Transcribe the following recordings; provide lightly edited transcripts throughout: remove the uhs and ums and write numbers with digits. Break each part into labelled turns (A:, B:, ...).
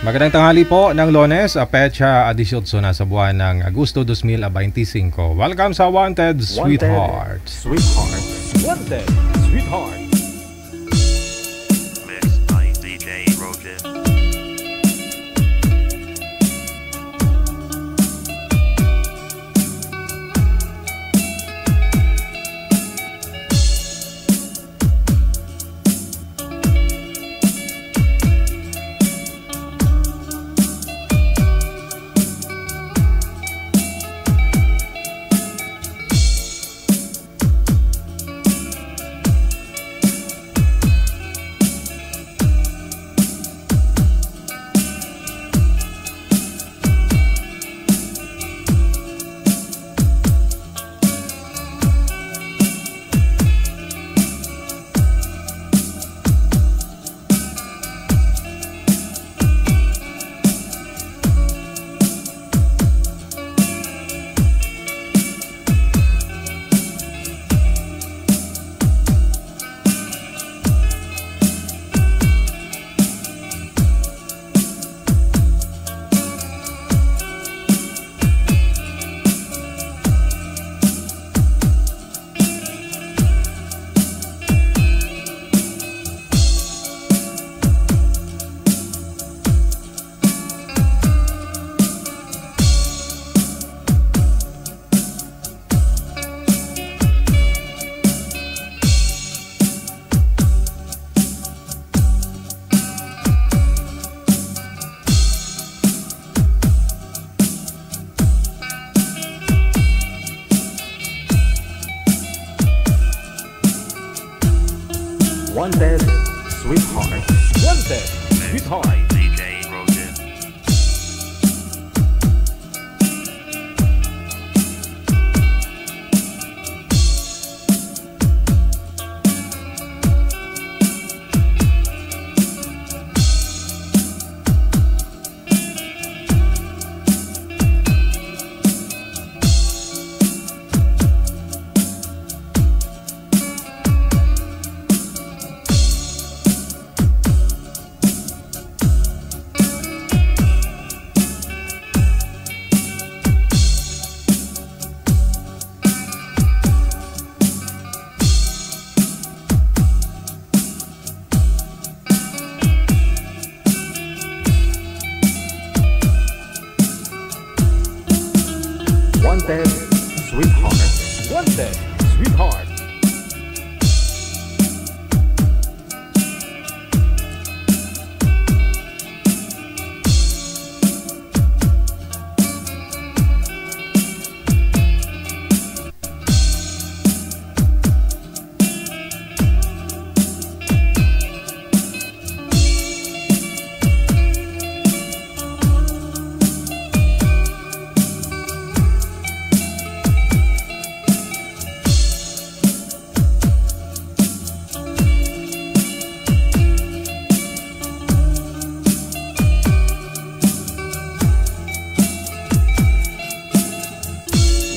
A: Magandang tanghali po ng Lunes, Pecha 18 na sa buwan ng Agosto 2025. Welcome sa Wanted Sweetheart.
B: Wanted Sweetheart.
C: Mixed by DJ Roger.
B: Wanted Sweetheart. Wanted
C: Mixed by
B: Sweetheart.
C: DJ Roger.
B: Wanted Sweetheart. Wanted Sweetheart.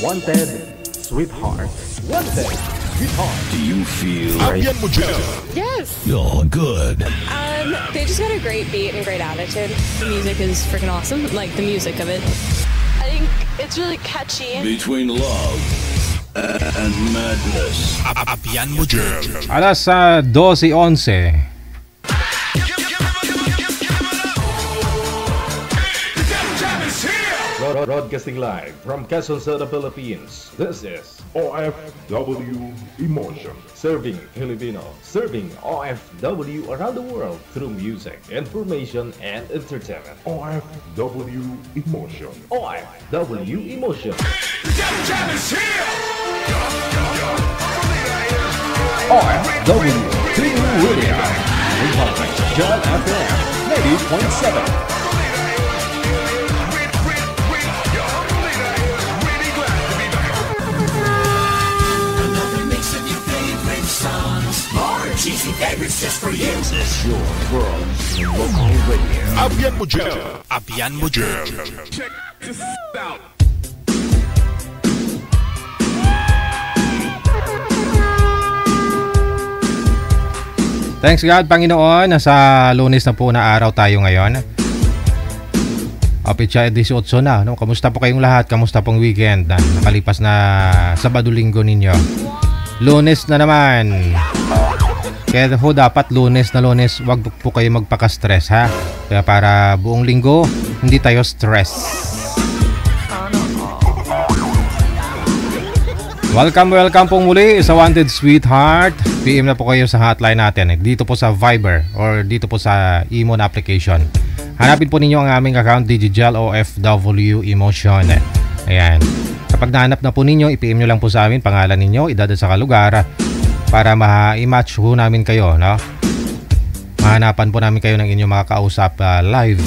B: Wanted Sweetheart. Wanted Sweetheart.
D: Do you feel right?
E: Yes.
D: You're good.
E: They just got a great beat and great attitude. The music is freaking awesome. Like the music of it. I think it's really catchy.
D: Between love and madness.
F: Apian mo dyan.
A: Alas 12:11.
B: Broadcasting live from Quezon City, Philippines. This is OFW Emotion. Serving Filipino. Serving OFW around the world through music, information, and entertainment.
G: OFW Emotion.
B: OFW Emotion. OFW Team Radio. John FM 90.7.
F: Cheesy favorites just for you. This is your world's local radio. Apian mo dyan. Apian mo dyan.
G: Check this out.
A: Thanks God, Panginoon. Nasa Lunes na po na araw tayo ngayon. Petsa 18 na, no? Kamusta po kayong lahat? Kamusta pong weekend? Nakalipas na Sabado-Linggo ninyo. Lunes na naman. Kaya ho dapat Lunes, wag po kayo magpaka-stress, ha? Kaya para buong linggo, hindi tayo stress. Welcome pong muli sa Wanted Sweetheart. PM na po kayo sa hotline natin. Dito po sa Viber or dito po sa Imo na application. Hanapin po ninyo ang aming account, Digigel OFW Emotion. Ayan. Kapag nahanap na po ninyo, i-PM nyo lang po sa amin pangalan ninyo, edad at saka lugar para ma-match ho namin kayo, no? Mahanapan po namin kayo ng inyong makakausap live.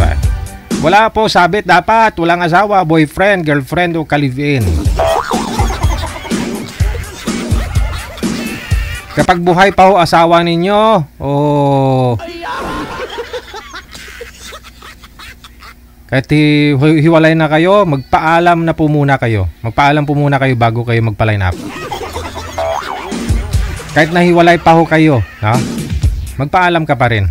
A: Wala po sabit dapat, walang asawa, boyfriend, girlfriend o ka-live-in. Kapag buhay pa ho asawa ninyo, kahit hiwalay na kayo, magpaalam na po muna kayo. Magpaalam po muna kayo bago kayo magpa-line up. Kahit nahiwalay pa ho kayo, no? Magpaalam ka pa rin.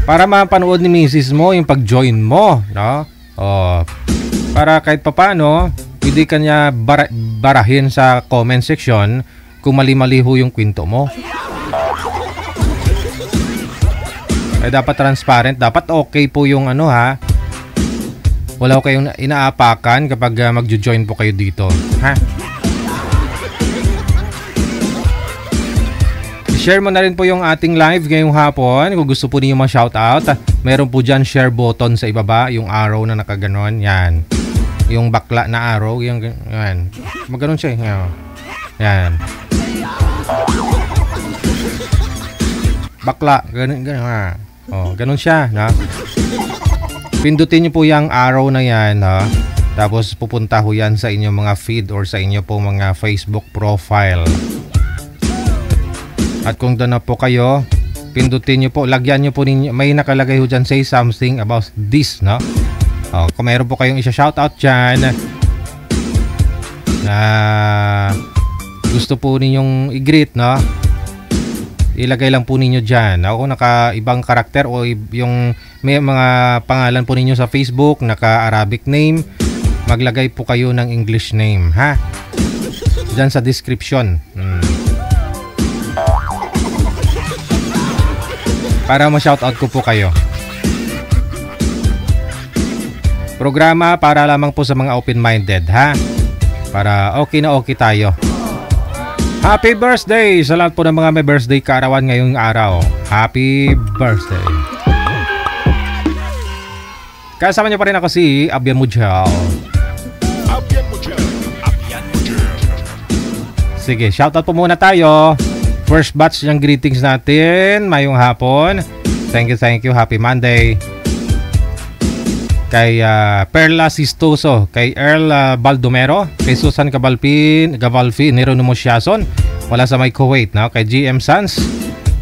A: Para mapanood ni misis mo yung pag-join mo, no? Para kahit papano, pwede ka niya barahin sa comment section kung mali-mali ho yung kwento mo. Ay dapat transparent, dapat okay po yung ano, ha. Wala ko kayong inaapakan kapag magjo-join po kayo dito, ha. I-share mo na rin po yung ating live ngayong hapon. Kung gusto po niyo ma-shoutout, meron po dyan share button sa ibaba, yung arrow na nakaganon, yan. Yung bakla na arrow, yung yan. Maganon siya, yan. Bakla, ganun ha. Ganun siya, no? Pindutin niyo po yung arrow na yan, no? Tapos pupunta ho yan sa inyong mga feed or sa inyo po mga Facebook profile. At kung doon na po kayo, pindutin niyo po, lagyan niyo po ninyo, may nakalagay ho dyan, say something about this, no? Kung mayroon po kayong isa-shoutout dyan na gusto po ninyong i-greet, no? Ilagay lang po ninyo dyan. Kung naka-ibang karakter o yung may mga pangalan po ninyo sa Facebook, naka-Arabic name, maglagay po kayo ng English name, ha? Dyan sa description. Para ma-shoutout ko po kayo. Programa para lamang po sa mga open-minded, ha? Para okay na okay tayo. Happy birthday sa lahat po ng mga may birthday kaarawan ngayong araw. Happy birthday. Kasama niyo pa rin ako si Abian Mujal. Sige, shoutout po muna tayo. First batch ng greetings natin. Mayong hapon. Thank you. Happy Monday. Kay Perla Sistoso, kay Earl Baldomero, kay Susan Gavalfi, Neronumo Siason, wala sa may Kuwait, no? Kay GM Sans,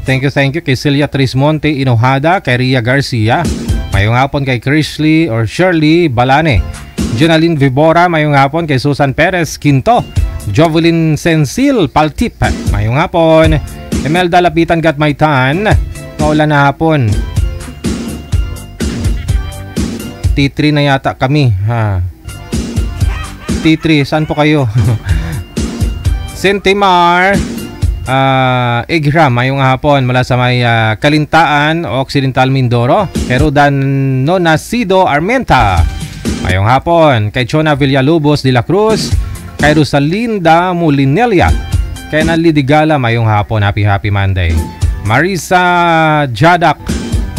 A: thank you, kay Celia Trismonte Inohada, kay Ria Garcia, mayong hapon kay Krishly or Shirley Balane, Jonaline Vibora, mayong hapon kay Susan Perez Quinto, Jovelyn Sensil Paltip, mayong hapon, Imelda Lapitan Gatmaytan, maulan na hapon. T3 na yata kami, ha. T3, saan po kayo? Sentimar Igram, mayong hapon mula sa may Kalintaan, Occidental Mindoro. Kay Rodan Nacido Armenta, mayong hapon. Kay Chona Villalobos de la Cruz, kay Rosalinda Mulinelia, kay Nalidigala, mayong hapon. Happy Monday. Marisa Jadak,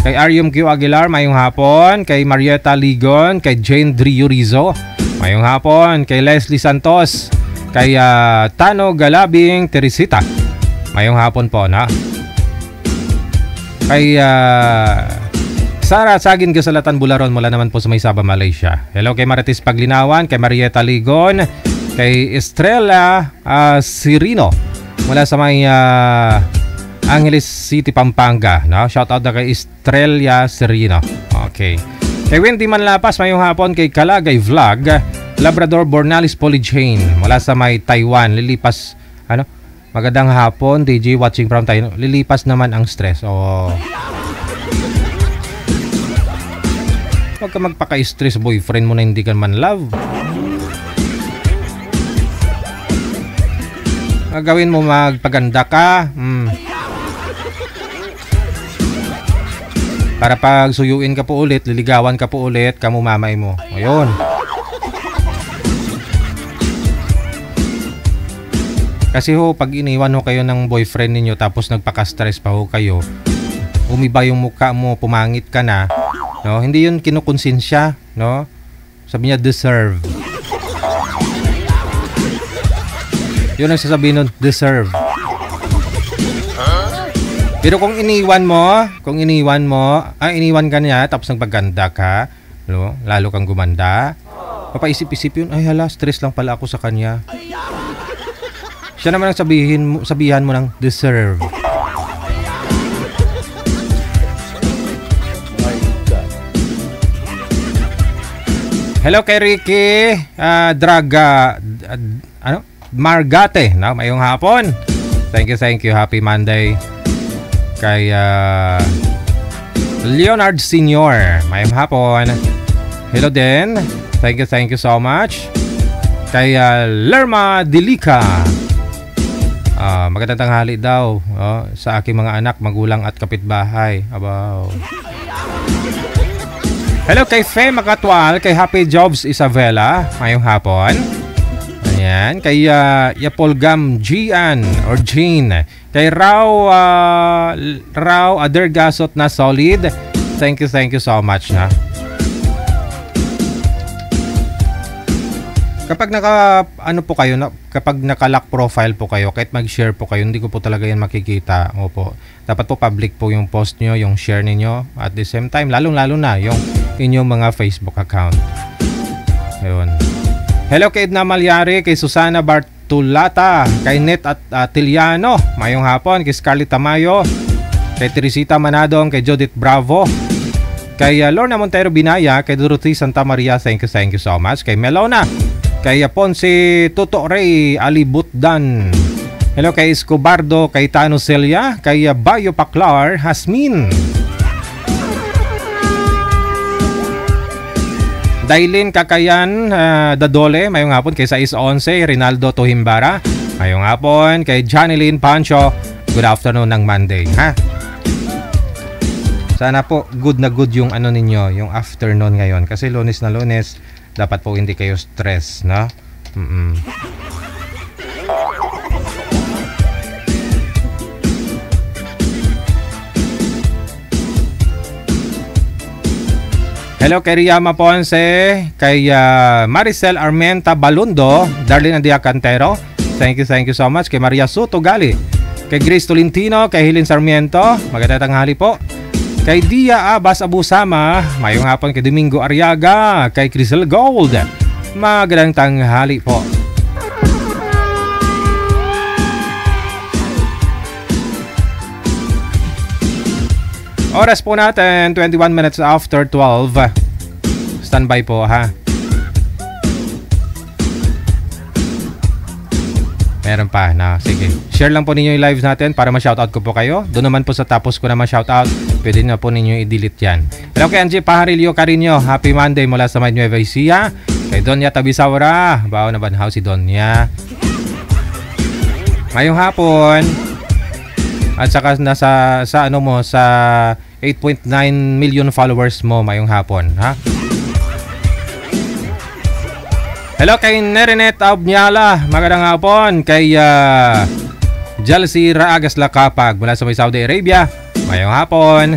A: kay Arium Q. Aguilar, mayong hapon. Kay Marieta Ligon, kay Jane Drio Rizzo, mayong hapon. Kay Leslie Santos, kay Tano Galabing Teresita, mayong hapon po, na. Kay Sara Sagin Gasalatan Bularon, mula naman po sa may Sabah, Malaysia. Hello kay Marites Paglinawan, kay Marieta Ligon, kay Estrella Sirino, mula sa may Angeles City, Pampanga, no? Shout out na kay Estrella Serino. Okay. Kay Wendy Manlapas, mayong hapon. Kay Kalagay Vlog, Labrador Bornalis Polychain, mula sa may Taiwan, lilipas Magandang hapon, DJ, watching from tayo. Lilipas naman ang stress. Oh. Huwag ka magpaka-stress, boyfriend mo na hindi ka man love. Gagawin mo, magpaganda ka. Para pag suyuin ka po ulit, liligawan ka po ulit, kamumamay mo. Ayun. Kasi ho, pag iniwan ho kayo ng boyfriend ninyo tapos nagpaka-stress pa ho kayo, umiba yung mukha mo, pumangit ka na, no? Hindi yun kinukonsensya, no? Sabi niya, deserve. Yun ang sasabihin nun, deserve. Pero kung iniwan ka niya tapos nagpaganda ka, no? Lalo kang gumanda, papaisip-isip yun, ay hala, stress lang pala ako sa kanya. Siya naman ang sabihan mo ng deserve. Hello kay Ricky Margate, no? Mayong hapon. Thank you. Happy Monday. Kay Leonard Senior, mayong hapon. Hello din. Thank you so much. Kay Lerma Delica. Magandang tanghali daw sa aking mga anak, magulang at kapitbahay. Abaw. Hello kay Faye Makatwal, kay Happy Jobs Isabela, mayong hapon. Ayan, kay Yapolgam Gian or Jean, kay Rao Adergasot na solid. Thank you so much na. Kapag kapag naka-lock profile po kayo, kahit mag-share po kayo, hindi ko po talaga yan makikita. Opo. Dapat po public po yung post nyo, yung share ninyo. At the same time, lalong-lalo na yung inyong mga Facebook account. Ayun. Hello kay Edna Malyari, kay Susana Bartulata, kay Net at Tiliano, mayong hapon, kay Scarlett Tamayo, kay Teresita Manadong, kay Judith Bravo, kay Lorna Montero Binaya, kay Dorothy Santa Maria, thank you so much, kay Melona, kay Ponce Toto Ray Alibutdan. Hello kay Escobardo, kay Tano Celia, kay Bayo Paclar Hasmin. Dailin Kakayan Dadole, mayong hapon, kay 611 Rinaldo Tohimbara, mayong hapon, kay Janilyn Pancho. Good afternoon ng Monday, ha? Sana po good na good yung ninyo, yung afternoon ngayon, kasi Lunes na Lunes, dapat po hindi kayo stress, no? Hello kay Riyama Ponce, kay Maricel Armenta Balundo, Darlene Andia Cantero, thank you so much, kay Maria Soto Gali, kay Grace Tolentino, kay Helen Sarmiento, magandang tanghali po, kay Dia Abbas Abusama, mayong hapon, kay Domingo Ariaga, kay Crystal Gold, magandang tanghali po. Oras po natin, 21 minutes after 12. Standby po, ha? Meron pa na. Sige. Share lang po ninyo yung lives natin para ma-shoutout ko po kayo. Doon naman po sa tapos ko na ma-shoutout, pwede na po ninyo i-delete yan. Hello kay Angie Pajarillo Carino. Happy Monday mula sa May Nueva Ecija. Kay Donya Tabisaura. Bao na banhaw si Donya. Ngayong hapon. At saka nasa sa 8.9 million followers mo mayong hapon, ha? Hello kay Nerinet Abnyala, magandang hapon. Kay Jalsi Raagas Lakapag mula sa Saudi Arabia, mayong hapon.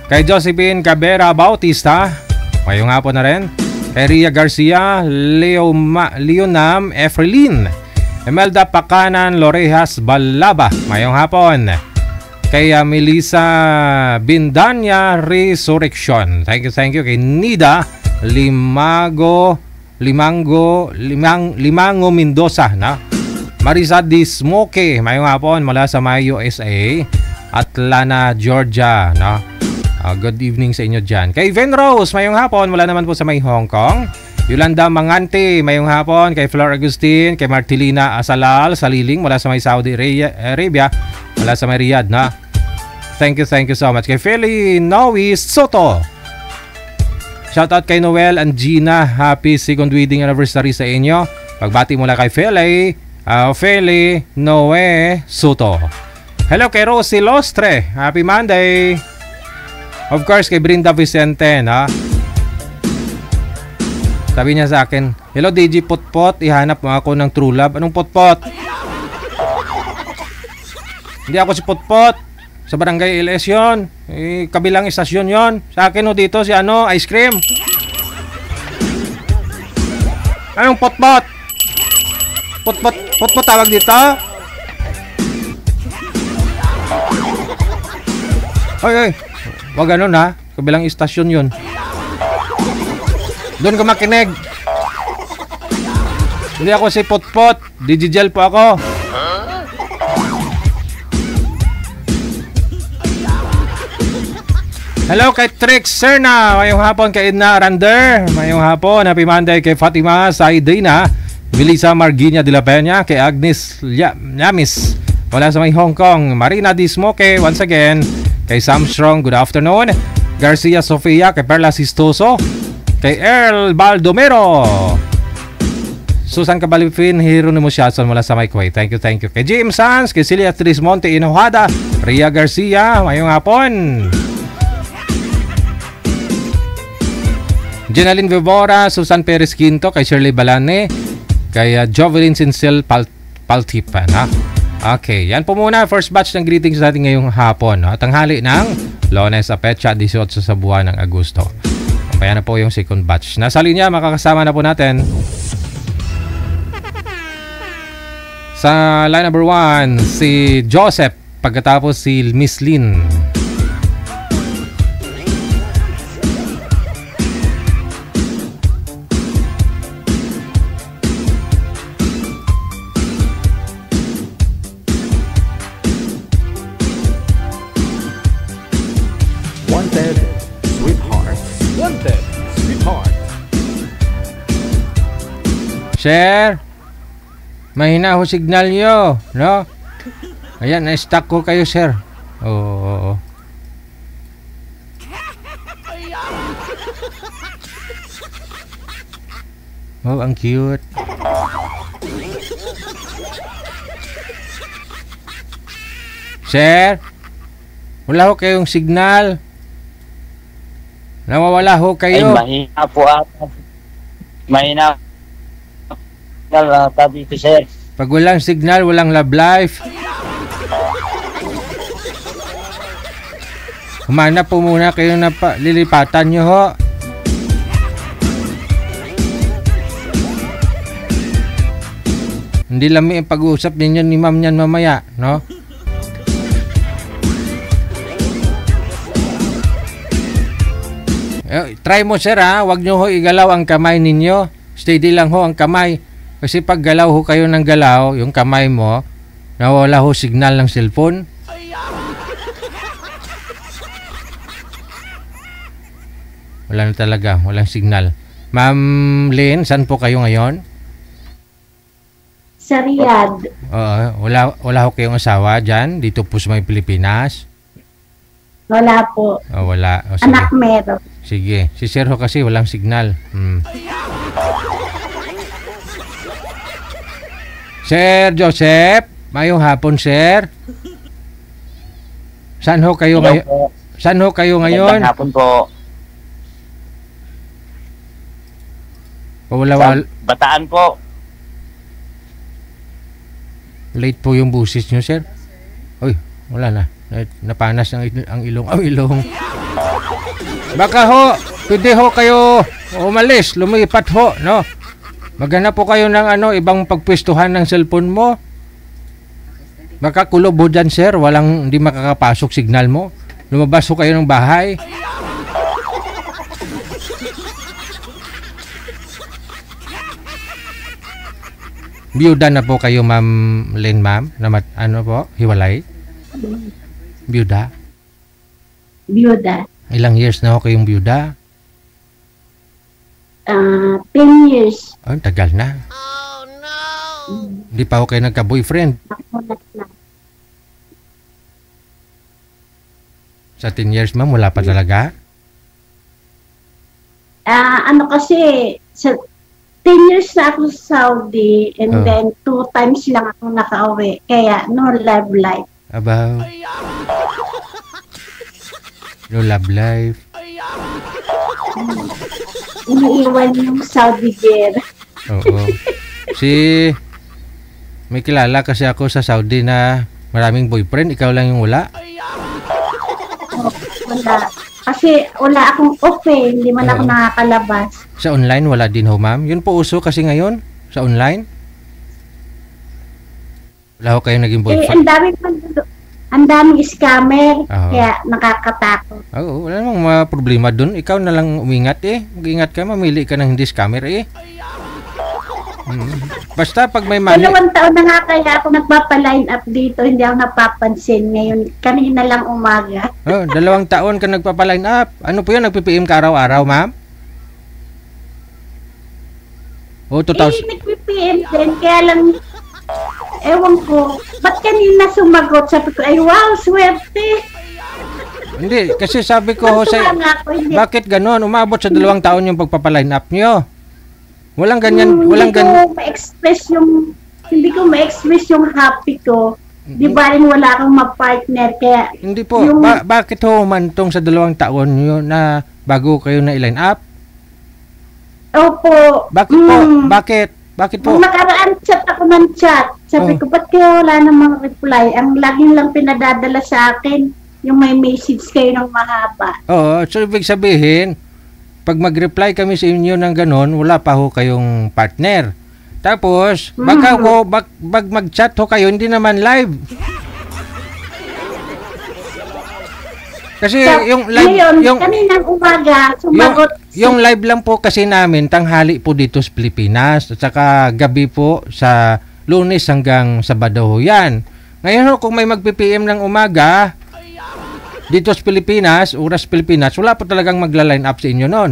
A: Kay Josephine Cabera Bautista, mayong hapon na rin. Kay Ria Garcia, Leonam Efrelin, Emelda Pakanan Lorejas Balaba, mayong hapon. Kay Melissa Bindanya Resurrection, thank you. Kay Nida Limango Mendoza, na Marisa Dismoke, mayong hapon mula sa USA, Atlanta, Georgia, no? Good evening sa inyo dyan. Kay Ven Rose, mayong hapon mula naman po sa Hong Kong. Yolanda Mangante, mayong hapon. Kay Flor Agustin, kay Martilina Asalal, Saliling, mula sa may Saudi Arabia, mula sa may Riyadh, na. Thank you so much. Kay Feli Noe Soto. Shoutout kay Noel and Gina. Happy second wedding anniversary sa inyo. Pagbati mula kay Feli Noe Soto. Hello kay Rosie Lostre. Happy Monday. Of course, kay Brinda Vicente, na. Sabi niya sa akin, hello DJ Potpot, ihanap mo ako ng true love. Anong Potpot? Hindi ako si Potpot. Sa Barangay LS yun. Kabilang istasyon yon. Sa akin dito si ice cream. Anong Potpot? Potpot tawag dito? Hoy. Wag ganun ha. Kabilang istasyon yun. Doon ka makinig. Hindi ako si Potpot. Digigel po ako. Hello kay Trix Serna. Mayong hapon kay Edna Arander. Mayong hapon. Happy Monday kay Fatima Saidina. Melissa Marginia de la Peña. Kay Agnes Yamis. Wala sa may Hong Kong. Marina Dismoke. Once again. Kay Sam Strong. Good afternoon. Garcia Sofia. Kay Perla Sistoso. Kay Earl Baldomero. Susan Cabalifin, Hieronimo Siason mula sa may Kuwait. Thank you. Kay James Sanz, kay Celia Trismonte Inohada, Ria Garcia, mayong hapon. Jenaline Vivora, Susan Perez Quinto, kay Shirley Balane, kay Jovelyn Sincel Paltipan. Okay, yan po muna. First batch ng greetings natin ngayong hapon. Tanghali ng Lunes sa Petsa, 18 sa buwan ng Agosto. Kaya na po yung second batch. Nasa linya, makakasama na po natin sa line number 1 si Joseph, pagkatapos si Miss Lynn. Sir, mahina ho signal nyo, no? Ayan, na-stuck ko kayo, sir. Oo. Oh, ang cute. Sir, wala ho kayong signal. Nawawala ho kayo.
H: Ay, mahina po ako. Mahina. Tabi ko, sir.
A: Pag walang signal, walang love life. Humanap po muna kayo na lilipatan nyo ho. Hindi lang may pag-uusap ninyo ni ma'am niyan mamaya, no? Try mo, sir, ha? Huwag nyo ho igalaw ang kamay ninyo. Steady lang ho ang kamay. Kasi pag galaw ho kayo ng galaw, yung kamay mo, nawala ho signal ng cellphone. Wala na talaga, walang signal. Ma'am Lynn, saan po kayo ngayon?
I: Sa Riyadh.
A: Wala ho kayong asawa dyan, dito po sa may Pilipinas?
I: Wala po.
A: Wala.
I: Anak meron.
A: Sige, si Sir ho kasi walang signal. Sir Joseph, mayong hapon, sir. Saan ho kayo ngayon? Saan ho kayo ngayon?
H: Magandang hapon po. Bataan po.
A: Late po yung busis nyo, sir. Uy, wala na. Napanas ang ilong. Baka ho, pwede ho kayo umalis, lumipat ho, no? Maghanap po kayo ng ibang pagpwestuhan ng cellphone mo. Baka kulob ho dyan, sir. Hindi makakapasok signal mo. Lumabas ho kayo ng bahay. Biyuda na po kayo, Ma'am Lynn, ma'am? Hiwalay? Biyuda?
I: Biyuda.
A: Ilang years na ho kayong biyuda?
I: 10 years.
A: Oh, tagal na. Hindi pa ako kayo nagka-boyfriend.
I: Nakulat na.
A: Sa 10 years, ma'am, wala pa talaga?
I: Ano kasi, sa 10 years na ako sa Saudi and then 2 times lang ako nakauwi. Kaya no love life.
A: About no love life.
I: Iniiwan yung Saudi girl.
A: Oo. May kilala kasi ako sa Saudi na maraming boyfriend. Ikaw lang yung wala.
I: Wala. Kasi wala akong off eh. Hindi man ako nakakalabas.
A: Sa online, wala din ho, ma'am. Yun po uso kasi ngayon, sa online. Wala ho kayong naging boyfriend.
I: Ang daming scammer. Kaya nakakatakot.
A: Oo, wala namang problema dun. Ikaw na lang umingat eh. Mag-ingat ka, mamili ka ng hindi scammer eh. Basta pag may money.
I: 2 taon na nga kaya ako nagpapa-line up dito, hindi ako napapansin. Ngayon, kanina lang umaga.
A: 2 taon ka nagpapa-line up. Ano po yun? Nagpi-PM ka araw-araw, ma'am?
I: Nagpi-PM din. Kaya lang, ewan ko, ba't kanina sumagot? Sabi ko, ay wow, swerte.
A: Hindi, kasi sabi ko, Jose, bakit ganon? Umabot sa 2 taon yung pagpapa-line up nyo. Walang ganyan,
I: hindi ko ma-express yung happy ko. Di ba rin wala akong ma-partner kaya
A: hindi po. Bakit ho mantong sa 2 taon yun na bago kayo na i-line up?
I: Opo.
A: Bakit po? Bakit po?
I: Nakaraan chat ako ng chat. Sabi ko, ba't kaya wala namang reply? Ang laging lang pinadadala sa akin yung may message kayo ng mahaba.
A: Oo, so ibig sabihin, pag mag-reply kami sa inyo ng ganon, wala pa ho kayong partner. Tapos, baka mag-chat ho kayo, hindi naman live. Kasi yung live,
I: kaninang umaga, sumagot.
A: Yung live lang po kasi namin, tanghali po dito sa Pilipinas, at saka gabi po sa Lunes hanggang Sabado ho yan. Ngayon ho, kung may mag-PPM ng umaga, dito sa Pilipinas, oras Pilipinas, wala po talagang magla-line up sa inyo noon.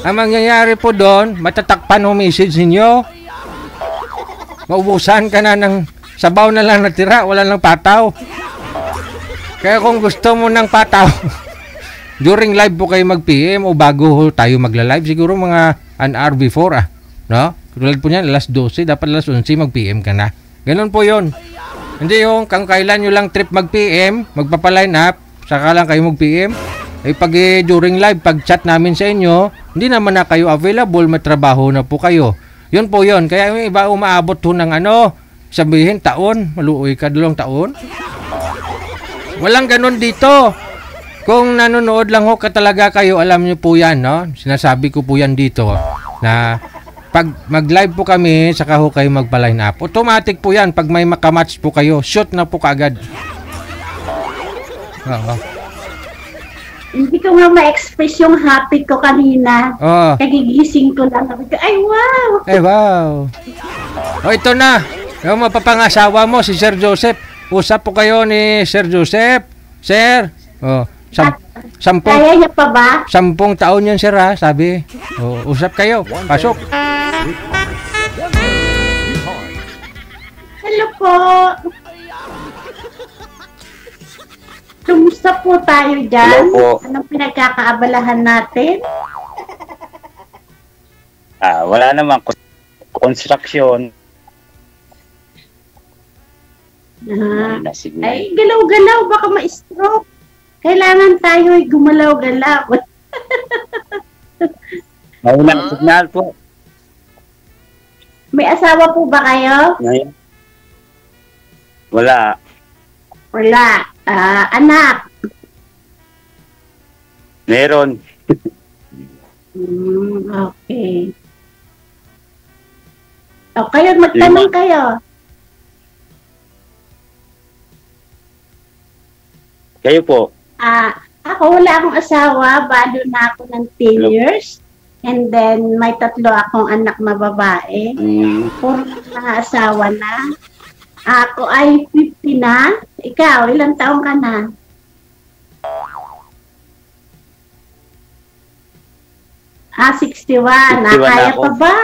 A: Ang mangyayari po doon, matatakpan ho message ninyo. Maubusan ka na ng sabaw na lang natira, wala lang pataw. Kaya kung gusto mo ng pataw, during live po kayo mag-PM o bago ho tayo magla-live, siguro mga an hour before no? Tulad po niyan, alas 12, dapat alas 11 mag-PM ka na. Ganun po yon. Hindi yung kung kailan nyo lang trip mag-PM, magpapa-line up, saka lang kayo mag-PM. Pag during live, pag chat namin sa inyo, hindi naman na kayo available, may trabaho na po kayo. Yun po yun. Kaya yung iba umaabot ho ng sabihin taon, maluoy ka 2 taon. Walang ganun dito. Kung nanonood lang ho ka talaga kayo, alam nyo po yan, no? Sinasabi ko po yan dito, na pag mag-live po kami, saka ho kayo magpa-line up. Automatic po yan. Pag may makamatch po kayo, shoot na po kaagad.
I: Hindi ko nga ma-express yung happy ko kanina. Kagigising ko lang. Ay, wow!
A: Ay, wow! Ito na. Yung mapapangasawa mo, si Sir Joseph. Usap po kayo ni Sir Joseph. Sir, 10
I: kaya niya pa ba?
A: 10 taon yan, sir, ha? Sabi. Usap kayo. Pasok.
I: Hello po. Kumusta po tayo dyan? Anong pinagkakaabalahan natin?
H: Wala naman. Construction.
I: Ay, galaw-galaw. Baka ma-stroke. Kailangan tayo ay gumalaw-galaw.
H: Walang signal po.
I: May asawa po ba kayo?
H: Wala.
I: Wala. Anak?
H: Meron.
I: Okay. O, kayo, magtanong kayo.
H: Kayo po?
I: Ako wala akong asawa. Balo na ako ng 10 years. And then, may 3 akong anak na babae. Puro mga asawa na. Ako ay 50 na. Ikaw, ilang taong ka na? 61.
H: 61
I: Kaya
H: ako.
I: pa ba?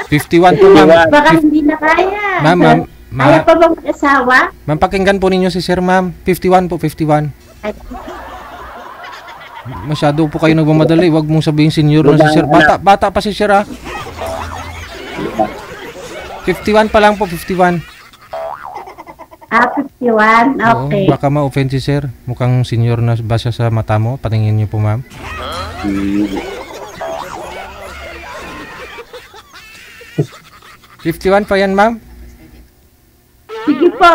A: 51 po, ma'am.
I: Baka hindi na kaya.
A: Ma'am,
I: Kaya pa ba mag-asawa?
A: ma'am, pakinggan po ninyo si sir, ma'am. 51 po, 51.
I: Ay,
A: Masyado po kayo nagmamadali. Huwag mong sabihin senior na si sir. Bata pa si sir, ah. 51 pa lang po, 51.
I: 51. Okay.
A: Oo, baka ma-offend si sir. Mukhang senior na ba siya sa mata mo? Patingin niyo po, ma'am.
H: Hmm.
A: 51 pa yan, ma'am?
I: Sige po.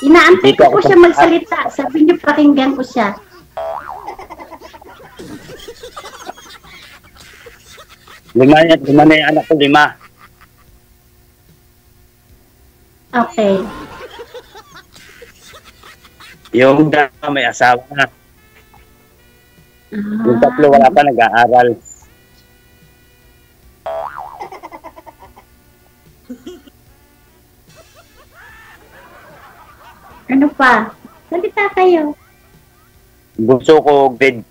I: Inaantay
H: Dito
I: ko
H: ako
I: siya magsalita. Sabi niyo, pakinggan ko siya.
H: Lima na yung anak ko, 5.
I: Okay.
H: Yung dalawa may asawa na. Yung 3 wala pa nag-aaral.
I: Ano pa? Salita kayo.
H: Bunso ko, grade.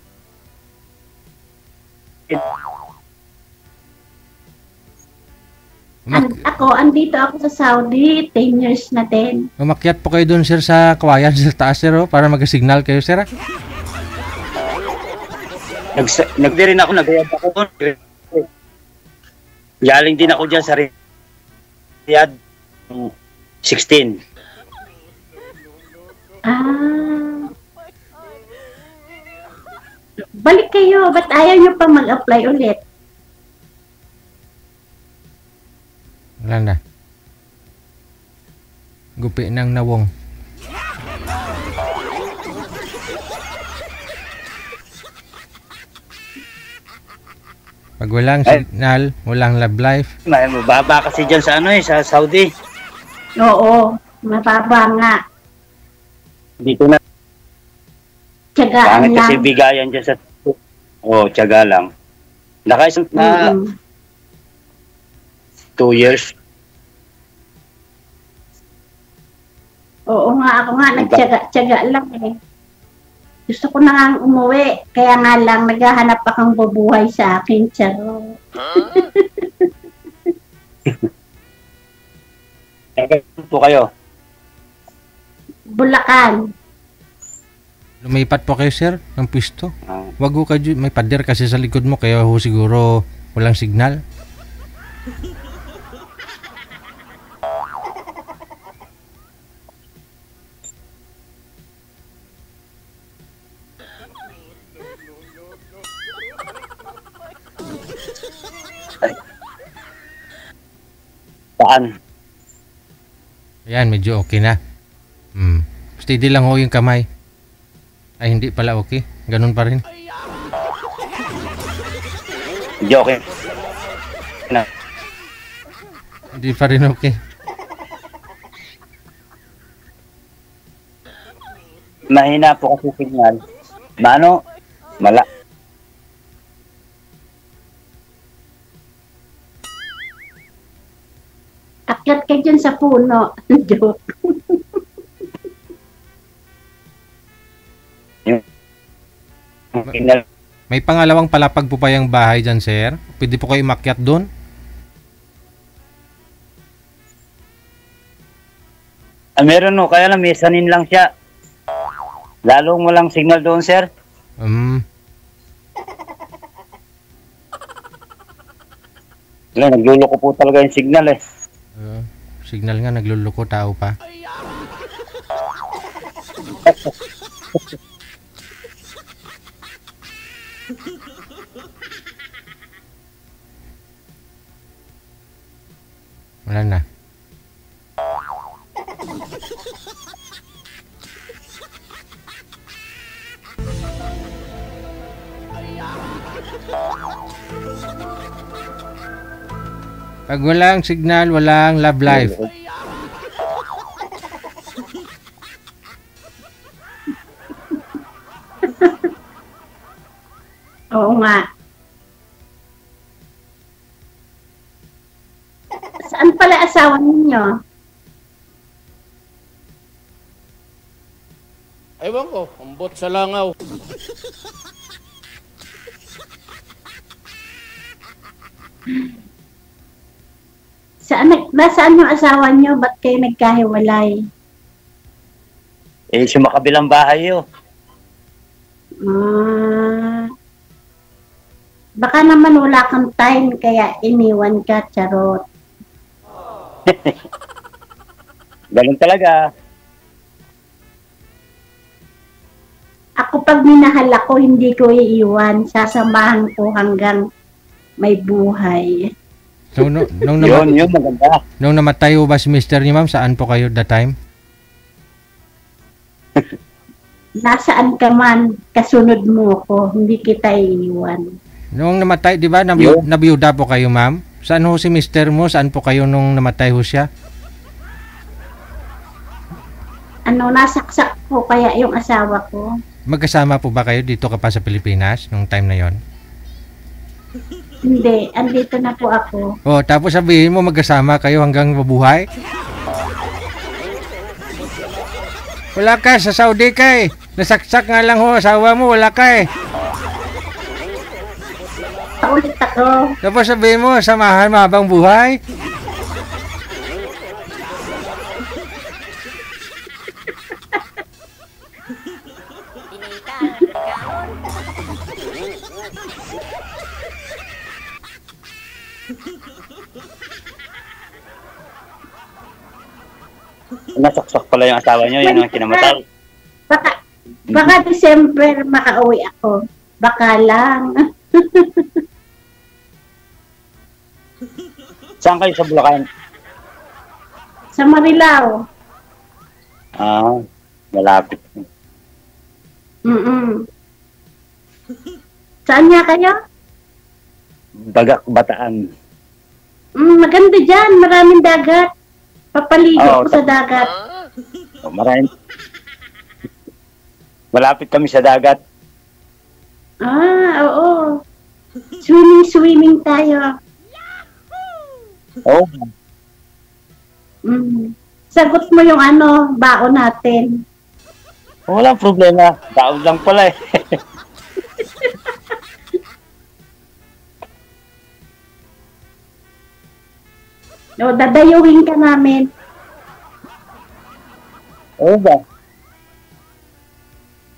I: Andito ako sa Saudi. 10 years na din.
A: Umakyat po kayo doon, sir, sa kawayan sa taas, sir, oh, para mag-signal kayo, sir, ah.
H: Nagdi rin ako, nag-ayad ako doon. Galing din ako dyan sa Riyadh. 16.
I: Balik kayo. Ba't ayaw nyo pa mag-apply ulit?
A: Wala na. Gupi ng nawong. Pag walang signal, walang love life.
H: Mababa kasi dyan sa sa Saudi.
I: Oo. Mababa nga.
H: Dito na.
I: Tiyagaan
H: Pangit kasi
I: lang.
H: bigayan dyan sa... tiyaga lang. Nakaisang na 2 years.
I: Oo nga, ako nga, nagtiyaga lang eh. Gusto ko na nga umuwi, kaya nga lang naghahanap pa kang bubuhay sa akin, Charo.
H: Po kayo.
I: Bulacan.
A: Lumipat po kayo, sir, ng pwesto. Wag ho kayo, may pader kasi sa likod mo, kaya ho siguro walang signal.
H: Saan?
A: Ayan, medyo okay na. Steady lang ho yung kamay. Ay, hindi pala okay. Ganun pa rin.
H: Hindi okay. Na.
A: Hindi pa rin okay.
H: Mahina po kasi signal. Mala.
I: Akyat ka dyan sa puno. Joke.
H: Signal.
A: May pangalawang palapag po pa yung bahay dyan, sir. Pwede po kayo makyat doon.
H: Meron kaya lang may sanin lang siya. Lalong walang signal doon, sir. Nagluloko po talaga yung signal eh.
A: Signal nga, nagluloko, tao pa. Wala na. Pag walang signal, walang love life.
I: Oo nga. Saan pala asawa ninyo?
J: Ewan ko, ambot sa langaw.
I: Nasaan yung asawa nyo? Ba't kayo nagkahiwalay?
H: Sa makabilang bahay yun.
I: Baka naman wala kang time, kaya iniwan ka, charot.
H: Ganun talaga.
I: Ako pag minahal ako, hindi ko iiwan. Sasamahan ko hanggang may buhay.
A: Nung
H: Yun, maganda.
A: Nung namatay ba si Mr. niyo, ma'am, saan po kayo that time?
I: Nasaan ka man, kasunod mo ko, hindi kita iiwan.
A: Nung namatay, di ba, nabiyuda po kayo, ma'am? Saan ho si Mr. mo? Saan po kayo nung namatay ho siya?
I: Nasaksak po kaya yung asawa ko?
A: Magkasama po ba kayo dito ka pa sa Pilipinas nung time na yon?
I: Hindi, andito na po ako.
A: Oh, tapos sabihin mo magkasama kayo hanggang mabuhay? Wala ka, sa Saudi ka eh. Nasaksak nga lang ho, asawa mo, wala ka eh.
I: Ulit ako.
A: Tapos sabihin mo, samahan mahabang buhay?
H: Nasaksak pala yung asawa niyo, yun ang kinamatay.
I: Baka December makauwi ako. Baka lang.
H: Saan kayo sa Bulacan?
I: Sa Marilao.
H: Malapit.
I: Saan nga kayo?
H: Bagak, Bataan.
I: Maganda dyan. Maraming dagat. Papaligo ko sa dagat.
H: Maraming. Malapit kami sa dagat.
I: Oo. Swimming tayo.
H: Oo.
I: Sagot mo yung baon natin.
H: Walang problema. Daon lang pala eh.
I: Dadayuhin ka namin.
H: Oo ba?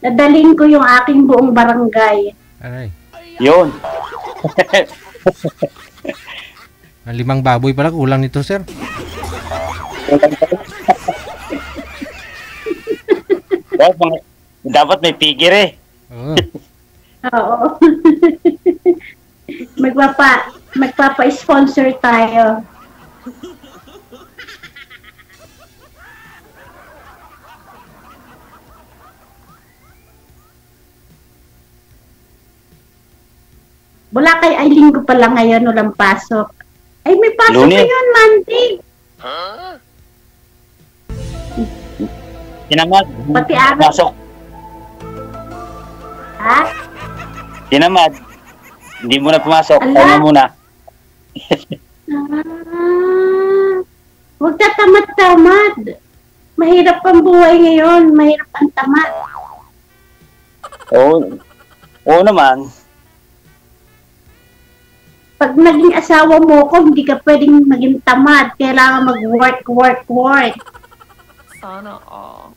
I: Dadalhin ko yung aking buong barangay.
A: Aray.
H: Yun.
A: Ang 5 baboy pala, kulang nito, sir.
H: Dapat may pigir eh.
A: Oo.
I: Magpapa-sponsor tayo. Boracay ay linggo pa lang ngayon, walang pasok. Ay, may pasok ngayon, Monday.
H: Tinamad.
I: Pati araw.
H: Pasok.
I: Ha?
H: Tinamad. Hindi mo na pumasok.
I: Ala.
H: Kaya muna.
I: Huwag ka tamad-tamad. Mahirap ang buhay ngayon. Mahirap ang tamad.
H: Oo naman.
I: Pag naging asawa mo ko, hindi ka pwedeng maging tamad. Kailangan mag-work.
E: Sana all.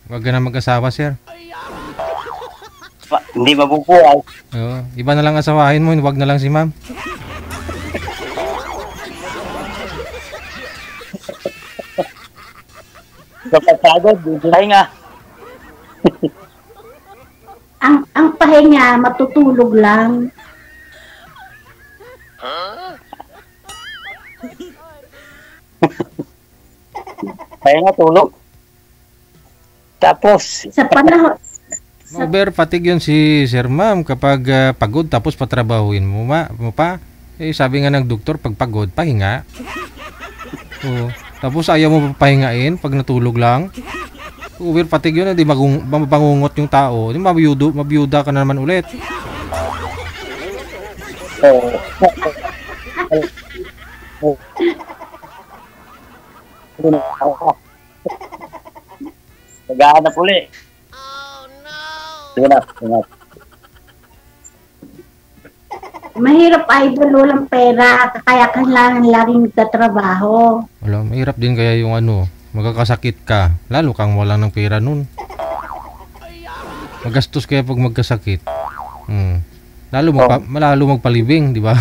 A: Huwag ka na mag-asawa, sir.
H: Hindi mabubuhay.
A: Oo. Iba na lang asawahin mo, huwag na lang si ma'am.
H: Kapag pagod, pahinga.
I: Ang pahinga, matutulog lang.
H: Pahinga, tulog. Tapos.
I: Sa panahon.
A: Over fatigue yun si sir, ma'am. Kapag pagod tapos patrabahuin mo pa. Eh, sabi nga ng doktor, pag pagod, pahinga. Oo. Tapos ayaw mo pahingain pag natulog lang. Over fatigue yun, hindi mabangungot yung tao. Hindi mabiyuda ka na naman ulit.
H: Naghahanap uli. Oh no! Sige na.
I: Mahirap idol, walang pera, kaya kailangan laging nagtatrabaho.
A: Wala, mahirap din kaya yung ano, magkakasakit ka. Lalo kang wala ng pera nun. Magastos kaya pag magkasakit. Lalo magpalibing, di ba?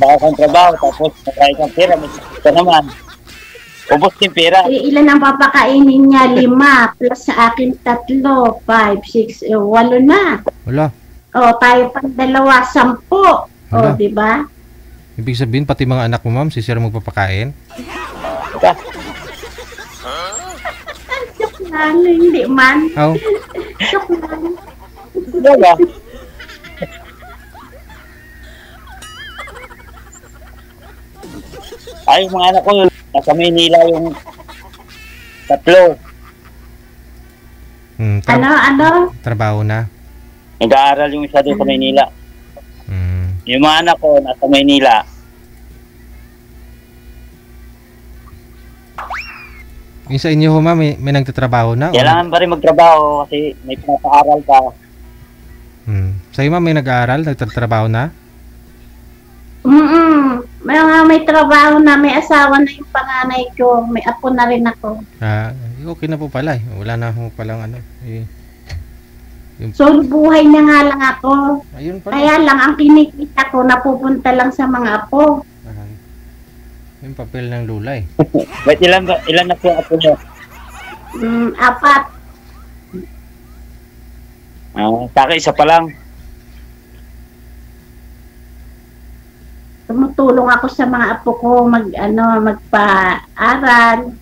H: Baka kang trabaho, tapos nakaya kang pera, may sakit ka naman. Ubos yung pera.
I: Ilan ang papakainin niya? 5, plus sa akin 3, 5, 6, 8 na.
A: Wala.
I: O, tayo pang 2, 10. O, di ba?
A: Ibig sabihin, pati mga anak mo, ma'am, si sir magpapakain?
I: Joke lang, hindi man.
A: Oh.
I: Joke lang.
H: Diba? Ay, mga anak ko, nasa Maynila yung 3.
I: Ano?
A: Trabaho na.
H: Nag-aaral yung isa doon sa Maynila. Yung mga anak ko, nasa Maynila.
A: Yung sa inyo, ma'am, may nagtatrabaho na?
H: Kailangan pa rin magtrabaho kasi may pinapaaral ka.
A: Sa'yo, ma'am, may nag-aaral? Nagtatrabaho na?
I: May trabaho na, may asawa na yung panganay ko, may apo na rin ako.
A: Okay na po pala eh. Wala na akong palang ano.
I: So, buhay na nga lang ako.
A: Ayun pala.
I: Kaya lang, ang kinikita ko, napupunta lang sa mga apo.
A: Yung papel ng lula eh.
H: Ba't ilan na po yung apo nyo?
I: 4.
H: Sa akin, isa pa lang.
I: Tumutulong ako sa mga apo ko magpa-aral.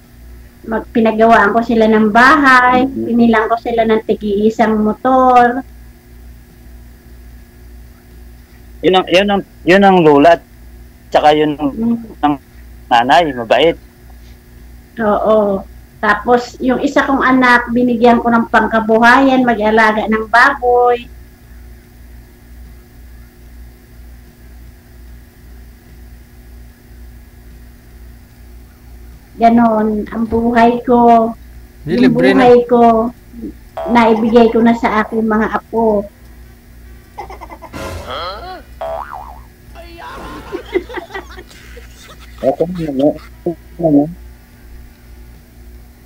I: Pinagawaan ko sila ng bahay, pinilang ko sila ng tigi-isang motor.
H: Yun ang lulat. Tsaka yun ang nanay, mabait.
I: Oo. Tapos yung isa kong anak, binigyan ko ng pangkabuhayan, mag-alaga ng baboy. Ganon, ang buhay ko. Yung buhay ko, naibigay ko na sa aking mga apo.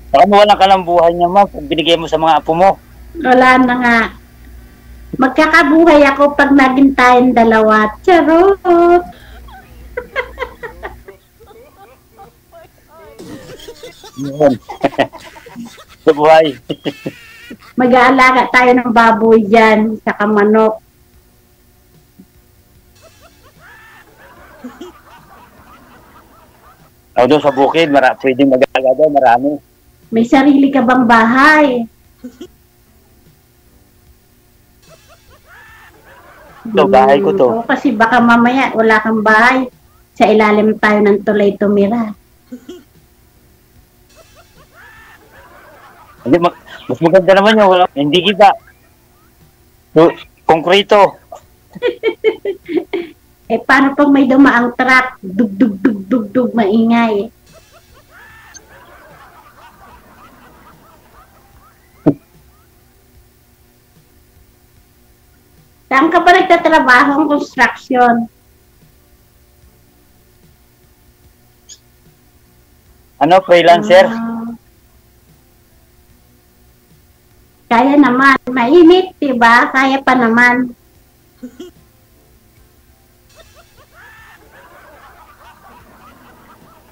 H: Baka mawalan ka ng buhay niya, ma'am, pag binigay mo sa mga apo mo.
I: Wala na nga. Magkakabuhay ako pag naging tayong 2. Charot!
H: Sa buhay.
I: Mag-aalaga tayo ng baboy dyan, saka manok.
H: Doon sa bukid, pwedeng mag-aalaga doon, marami.
I: May sarili ka bang bahay?
H: Ito, bahay ko to.
I: Kasi baka mamaya wala kang bahay. Sa ilalim tayo ng tulay tumira.
H: Hindi, mas maganda naman yun. Hindi kita. Konkreto.
I: Paano pag may dumaang truck? Dug, maingay. Saan ka pa nagtatrabaho ang construction?
H: Freelancer?
I: Kaya naman. Mainit, diba? Kaya pa naman.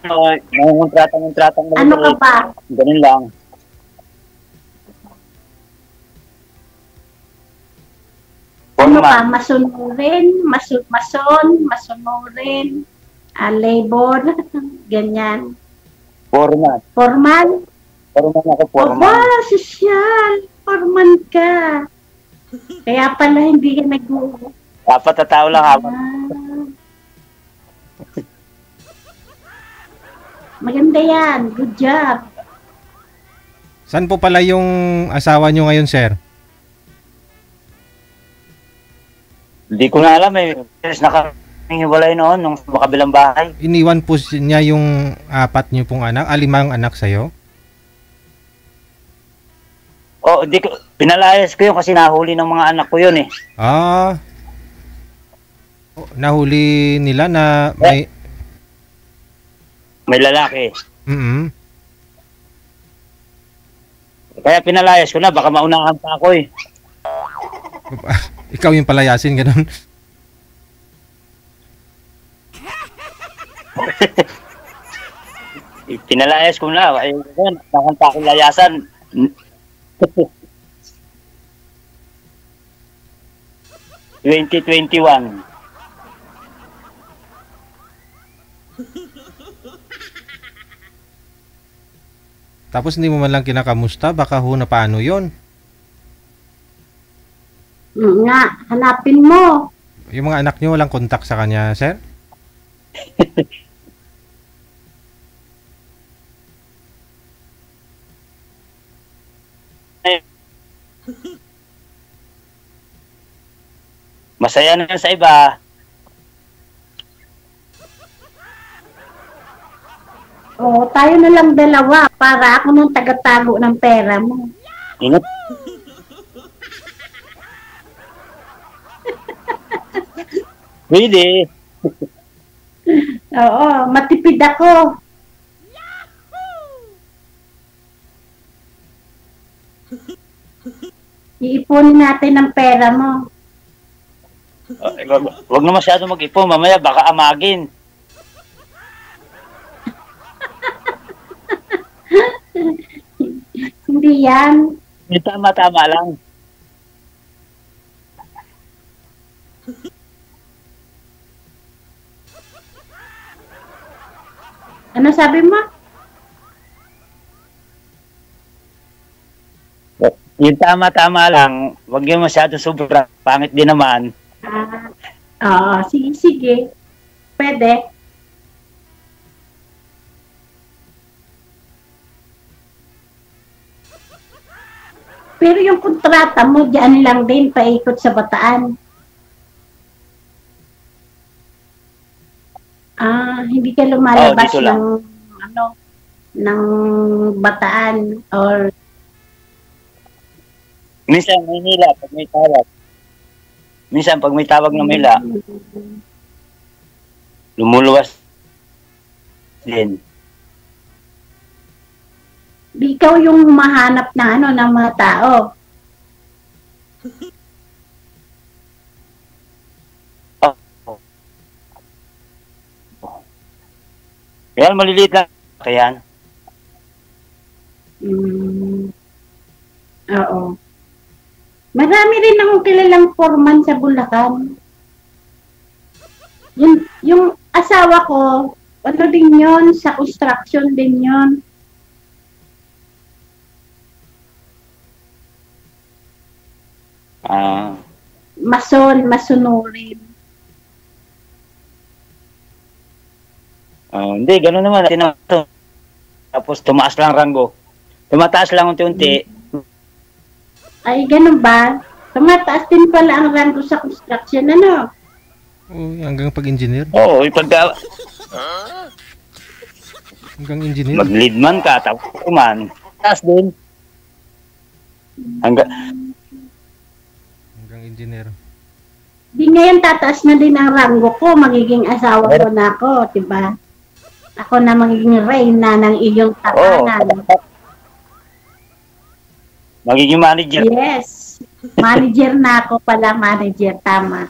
H: Kontratang
I: ano ka ba?
H: Ganun lang.
I: Ano ka? Masunurin? Masunurin? Labor? Ganyan.
H: Foreman.
I: Formal?
H: Foreman ako, foreman.
I: Aba, sosyal. Forman ka. Kaya pala hindi ka nag-uwi.
H: Dapat na tao lang habang.
I: Maganda yan. Good job.
A: Saan po pala yung asawa nyo ngayon, sir?
H: Hindi ko na alam eh. Nakahiwalay noon nung makabilang bahay.
A: Iniwan po niya yung 4 nyo pong anak? 5 anak sa'yo?
H: Hindi ko. Pinalayas ko yun kasi nahuli ng mga anak ko yun eh.
A: Nahuli nila na
H: may lalaki.
A: Mm-mm.
H: Kaya pinalayas ko na, baka maunahan pa ako eh.
A: Ikaw yung palayasin, ganun.
H: Pinalayas ko na, ay nakanta akong layasan. ...2021.
A: Tapos hindi mo man lang kinakamusta, baka na paano yon?
I: Nga, hanapin mo.
A: Yung mga anak niyo walang kontak sa kanya, sir?
H: Masaya na sa iba.
I: O, tayo na lang dalawa para ako nung tagatago ng pera mo.
H: Ingat. Pwede.
I: Oo, matipid ako. Iipunin natin ang pera mo.
H: Wag na masyado mag-ipon, mamaya baka amagin.
I: Hindi yan.
H: Tama-tama lang.
I: Ano sabi mo?
H: Yung tama-tama lang, wag yung masyado sobra. Pangit din naman.
I: Oo, sige. Pwede. Pero yung kontrata mo, dyan lang din, paikot sa Bataan. Hindi ka lumalabas
H: dito lang.
I: ng Bataan or
H: Minsan Maynila pag may tawag. Minsan pag may tawag ng Maynila, lumuluwas din.
I: di ikaw yung mahanap na ng mga tao.
H: Kaya maliliit lang. Kaya
I: Oo. Marami rin akong kilalang foreman sa Bulacan. Yung asawa ko, ano din yun, sa construction din yun. Masunurin.
H: Hindi, gano'n naman. Tapos tumaas lang ranggo. Tumataas lang unti-unti.
I: Ay, ganun ba? Tumataas din pala ang ranggo sa construction, ano?
A: Hanggang pag-engineer?
H: Oo, pagka
A: hanggang engineer?
H: mag-lead man ka, tapos man. Taas din. Hanggang
A: engineer.
I: Di ngayon tataas na din ang ranggo ko, magiging asawa ko na ako, diba? Ako na magiging reyna ng iyong tahanan.
H: Magiging manager.
I: Yes. Manager na ako pala, manager. Tama.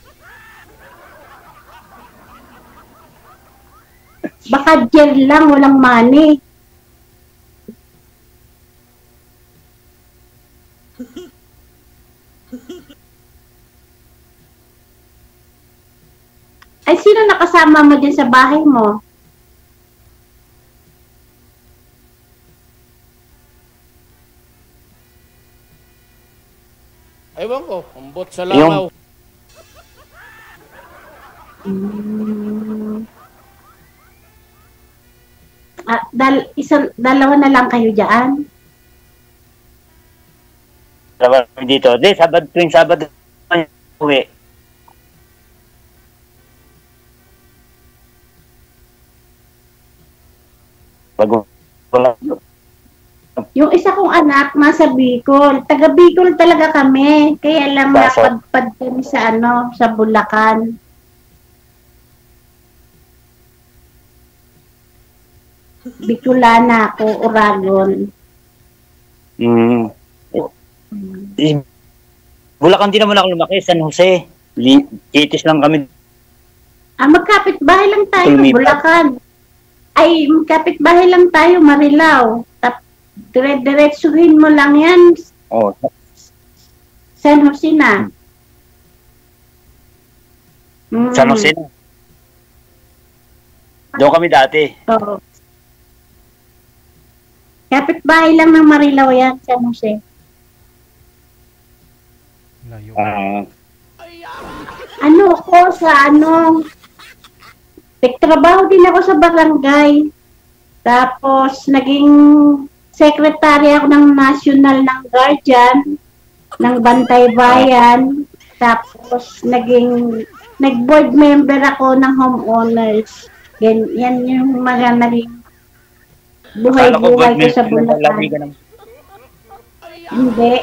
I: Baka jer lang, walang money. Ay, sino nakasama mo dyan sa bahay mo?
J: Ewan ko, umbot sa langaw.
I: Dalawa na lang kayo dyan?
H: Dalawa dito. Di, tuwing Sabado, uwi.
I: Yung isa kong anak, nasa Bicol. Taga Bicol talaga kami. Kaya lang napadpad kami sa sa Bulacan. Bicolana ako, Oragon.
H: Bulacan din naman ako lumaki, San Jose. Itis lang kami.
I: Magkapit-bahay lang tayo, Bulacan. Ay, magkapit-bahay lang tayo, Marilao. Dire-diretsuhin mo lang yan. San Jose na.
H: San Jose na. Doon kami dati.
I: Oo. Kapit-bahay lang ng Marilao yan, San Jose. Nagtrabaho din ako sa barangay. Tapos, naging secretary ako ng national ng guardian, ng Bantay Bayan. Tapos, nag-board member ako ng homeowners. Yan yung mga naging buhay-buhay ko sa Bulacan. Hindi.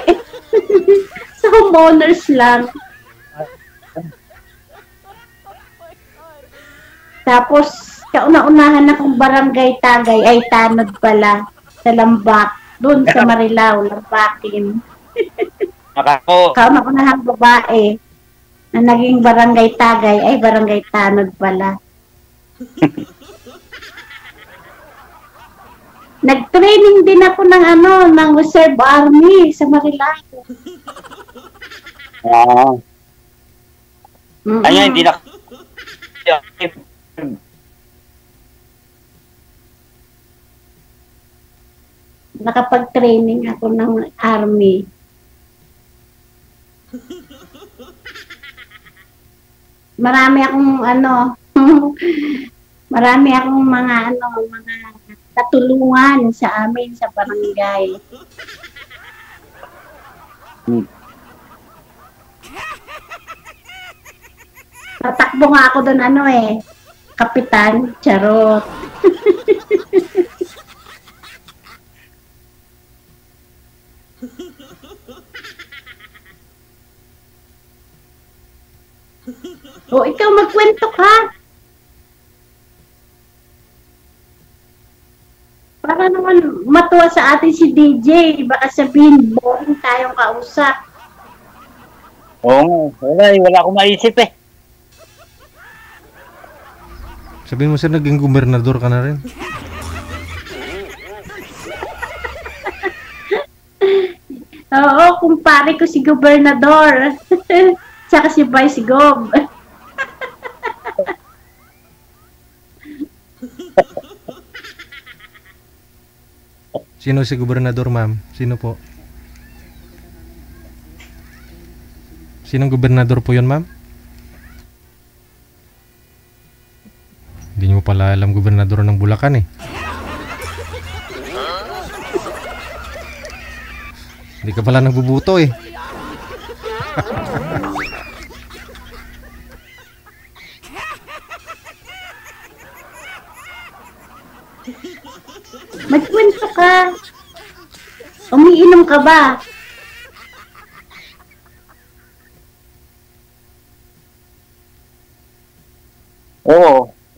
I: Sa homeowners lang. Tapos, kauna-unahan akong barangay Tagay, ay Tanod pala, sa Lambak. Doon sa Marilao, Lambakin. Kauna-unahang babae na naging barangay Tagay, ay barangay Tanod pala. Nag-training din ako ng Reserve Army sa Marilao.
H: Ayan, hindi na...
I: Nakapag-training ako ng Army. Marami akong mga katulungan sa amin sa barangay. Tatakbo nga ako doon kapitan, charot. O, ikaw magkwento ka. Para naman matuwa sa atin si DJ. Baka sabihin, boring tayong kausap.
H: Oo, wala akong maisip eh.
A: Sabihin mo, sir, naging gobernador ka na rin.
I: Oo, kumpare ko si gobernador. Tsaka si Vice Gob.
A: Sino si gobernador, ma'am? Sino po? Sinong gobernador po yun, ma'am? Hindi nyo pala alam gobernador ng Bulacan eh. Hindi ka pala nagbubuto eh.
I: Magkwento ka. Umiinom ka ba?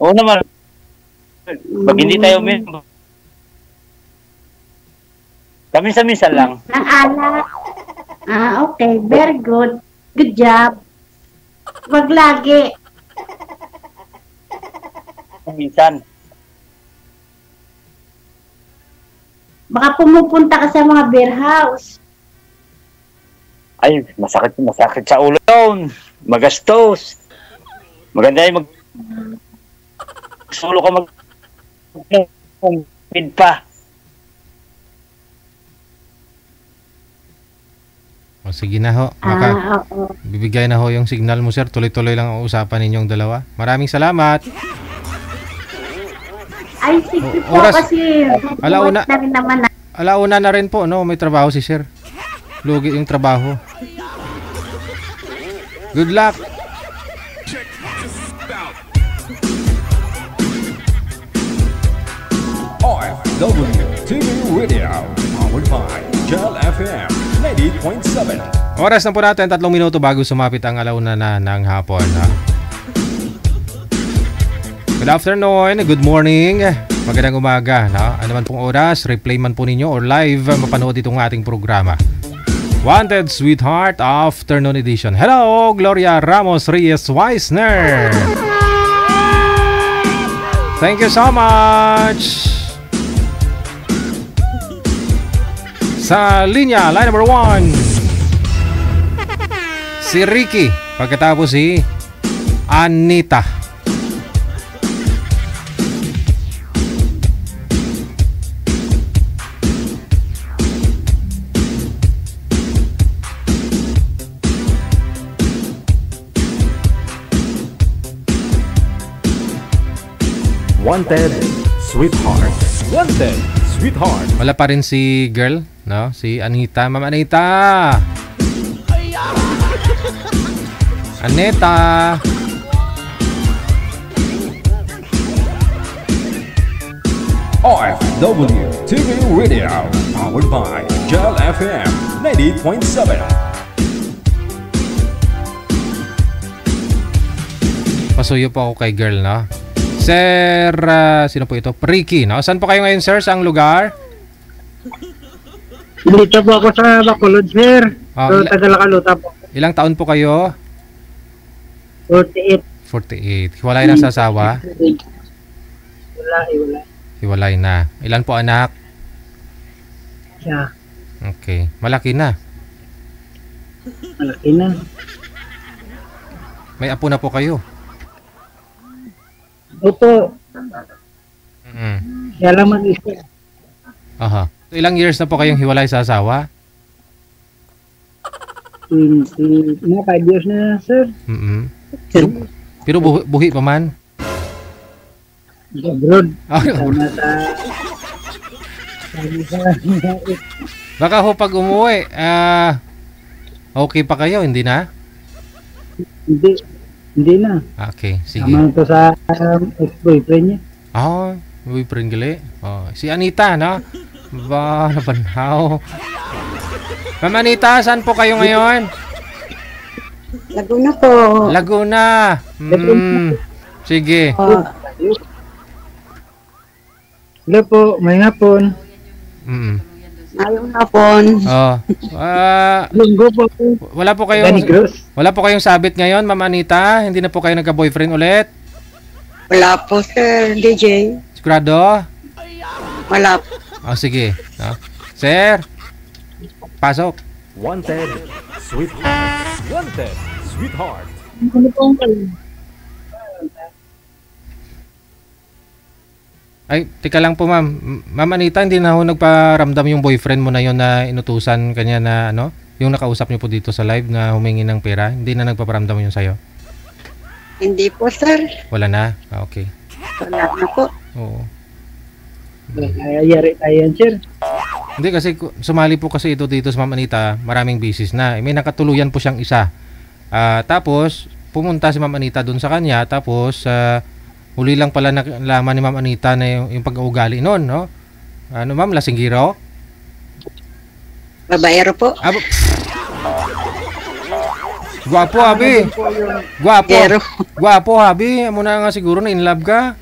H: Oo naman. Pag hindi tayo uminom, minsan lang.
I: Ang alak. Okay. Very good. Good job. Wag lagi.
H: Minsan.
I: Baka pumupunta ka sa mga beer house.
H: Ay, masakit sa ulo yun. Magastos. Maganda yung solo ka mag-pid pa.
A: O sige na ho. Bibigay na ho yung signal mo, sir. Tuloy-tuloy lang ang usapan ninyong dalawa. Maraming salamat.
I: Ay, sige po kasi
A: alauna na rin po, no? May trabaho si sir. Lugi yung trabaho. Good luck.
B: OFW TV Radio, powered by Gel FM 90.7.
A: Oras na po natin, 3 minuto bago sumapit ang alauna na ng hapon. Ha? Good afternoon, good morning, magandang umaga. No? Ano man pong oras, replay man po ninyo or live mapanood itong ating programa. Wanted Sweetheart Afternoon Edition. Hello, Gloria Ramos Reyes Weisner. Thank you so much. Sa linya, line number 1, si Ricky. Pagkatapos si Anita.
B: Wanted Sweetheart. Wanted Sweetheart.
A: Wala pa rin si girl, no? Si Anita. Ma'am Anita. Anita.
B: OFW TV Radio, powered by Gel FM 90.7.
A: Pasuyo po ako kay girl, no? Sir, sino po ito? Ricky, no? Saan po kayo ngayon, sir? Saang lugar?
K: Dito po ako sa Bacolod, sir. So, Tagalakaluta po.
A: Ilang taon po kayo?
K: 48.
A: 48. Hiwalay na sa asawa?
K: Wala.
A: Hiwalay na. Ilan po anak?
K: Siya.
A: Okay. Malaki na.
K: Malaki na.
A: May apo na po kayo?
K: Opo. Kaya lang mag-isa.
A: Aha. So, ilang years na po kayong hiwalay sa asawa?
K: 5 years na, sir.
A: Pero buhi pa man?
K: Abroad.
A: Baka ho pag umuwi, okay pa kayo, hindi na?
K: Hindi na.
A: Okay, sige.
K: Naman to sa ex-boyfriend niya.
A: Boyfriend gali. Si Anita, no? Ba, nabanhaw. Ma'am Anita, saan po kayo ngayon?
L: Laguna po.
A: Laguna. Sige.
K: Hello po, may hapon.
L: Ngayong hapon.
K: Linggo po.
A: Wala po kayong sabit ngayon, Ma'am Anita? Hindi na po kayo nagka-boyfriend ulit?
L: Wala po, sir. DJ.
A: Sigurado?
L: Wala po.
A: Sige. Sir, pasok.
B: Wanted Sweetheart. Wanted Sweetheart.
A: Ay, tika lang po, ma'am. Ma'am Anita, hindi na ho nagparamdam yung boyfriend mo na yon na inutusan kanya na ano? Yung nakausap niyo po dito sa live na humingi ng pera. Hindi na nagpaparamdam yun sa'yo?
L: Hindi po, sir.
A: Wala na? Okay.
L: Wala na po.
A: Oo.
K: Ayari tayo yan, sir.
A: Hindi kasi sumali po kasi ito dito sa Ma'am Anita, maraming business na. May nakatuluyan po siyang isa. Tapos, pumunta si Ma'am Anita dun sa kanya. Tapos, huli lang pala nalaman ni Ma'am Anita na yung pag-uugali nun, no? Ano, ma'am? Lasinggiro?
L: Babaero po.
A: Gwapo, habi. Gwapo, habi. Amo na nga siguro na in love ka.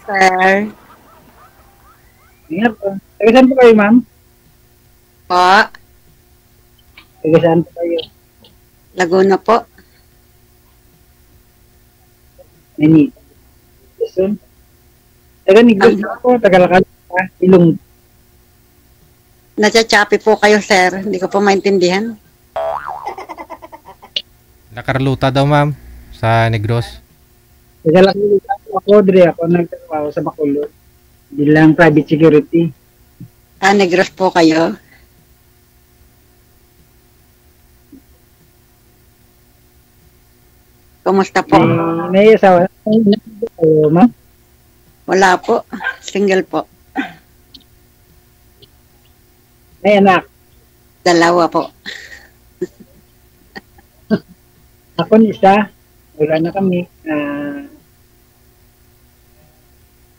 L: Sir.
K: Ingat po. Taga-saan po kayo, ma'am?
L: Po.
K: Taga-saan po kayo?
L: Laguna po.
K: Nani. Luzon. Taga-Negros po. Taga-Lakalpa. Ilong.
L: Natsachapi po kayo, sir. Hindi ko po maintindihan.
A: Nakarluta daw, ma'am, sa Negros.
K: Taga-Lakalpa ako, Dre. Ako nagtatrabaho sa Bacolod. Bilang private security.
L: Negros po kayo. Kumusta po?
K: May asawa. Ma'am?
L: Wala po. Single po.
K: May anak?
L: Dalawa po.
K: Ako isa. Wala na kami.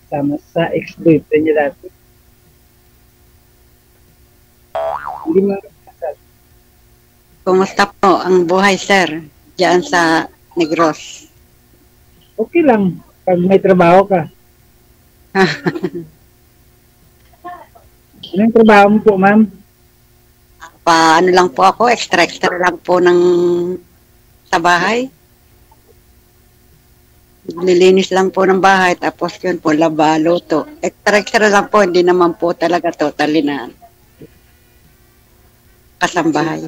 K: Sama sa ex-boyfriend niya dati. Hindi mo
L: Kumusta po ang buhay, sir? Diyan sa Negros.
K: okay lang pag may trabaho ka. Anong trabaho mo po, ma'am?
L: Paano lang po ako, extra lang po ng sa bahay. Nilinis lang po ng bahay, tapos yun po, laba, luto. Extra lang po, hindi naman po talaga totally na kasambahay.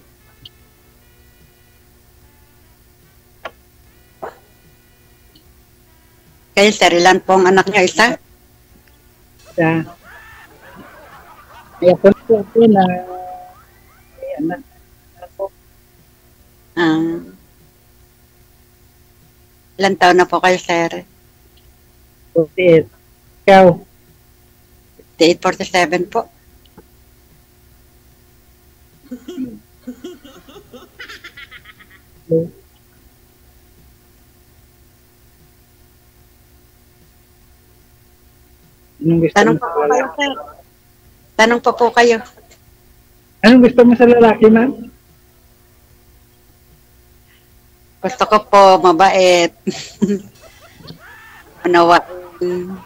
L: Kayo, sir, ilan po ang anak niyo? Isa?
K: Sa kaya po na may anak ako.
L: Ilan taon na po kayo, sir?
K: 48. Ikaw?
L: 48, 47 po. Tanong pa po kayo, sir. Tanong pa po kayo.
K: Anong gusto mo sa lalaki, ma'am?
L: Gusto ko po mabait. Manawain.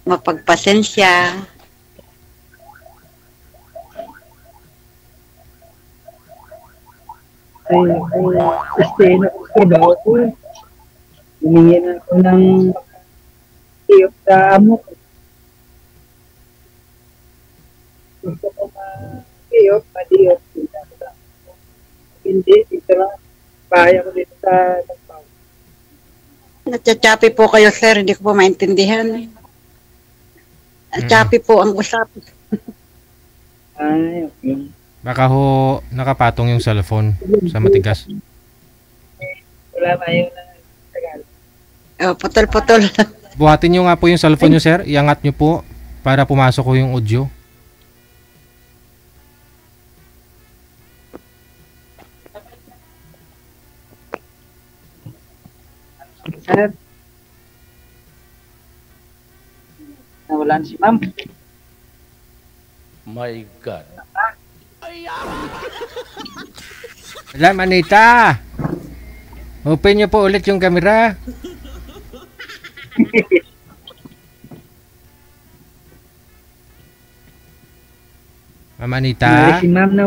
L: Mapagpasensya.
K: Stay na ako sa trabaho ko. Humingi na ako ng iyok sa amo ko. Gusto ko ma-iyok, ma-iyok. Hindi, dito lang. Bahay ako dito sa Nagpao.
L: Natsachapi po kayo, sir. Hindi ko po maintindihan. Chapi po ang usap.
K: Ay, okay.
A: Baka ho nakapatong yung cellphone sa matigas.
K: Wala ba yung Tagalog?
L: Oh, putol-putol.
A: Buhatin nyo nga po yung cellphone nyo, sir. Iangat nyo po para pumasok ko yung audio.
K: Sir? Nawalan si ma'am.
J: My God.
A: Alam, Anita! Open nyo po ulit yung camera. Ma'am Anita?
K: Si ma'am na.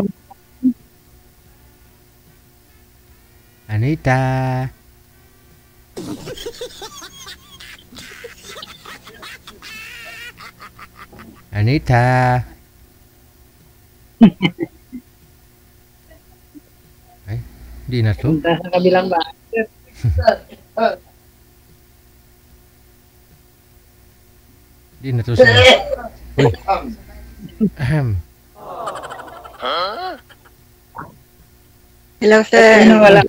A: Anita? Anita? Ay, di na to.
K: Punta sa kabilang bahay.
A: Di na to siya. Uy. Ahem.
L: Hello, sir.
K: Wala.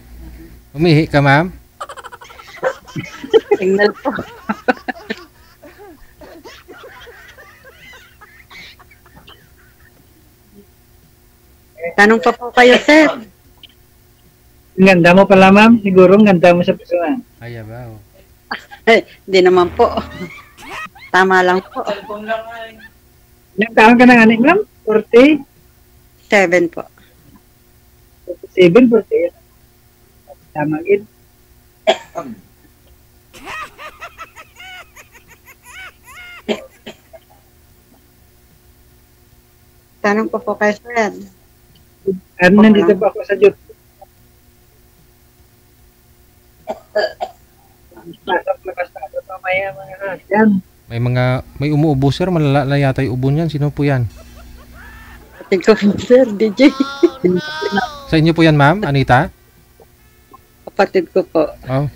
A: Umihi ka, ma'am?
L: Signal po. Tanong pa po kayo, sir.
K: Ang ganda mo pala, ma'am. Siguro ang ganda mo sa personal.
A: Ay, abaw.
L: Hindi naman po. Tama lang po.
K: Ilang taon ka na, anik, ma'am? 40?
L: 7 po.
K: 47, 48. Tama gid.
L: Tanong pa po kayo, sir.
K: Ano, nandito pa ako sa YouTube. Pasok mamaya mga yan.
A: May umuubo, sir. Malala na yata yung ubo niyan. Sino po yan?
L: Kapatid ko, sir, DJ.
A: Sa inyo po yan, ma'am? Anita?
L: Kapatid ko po.
A: Oh.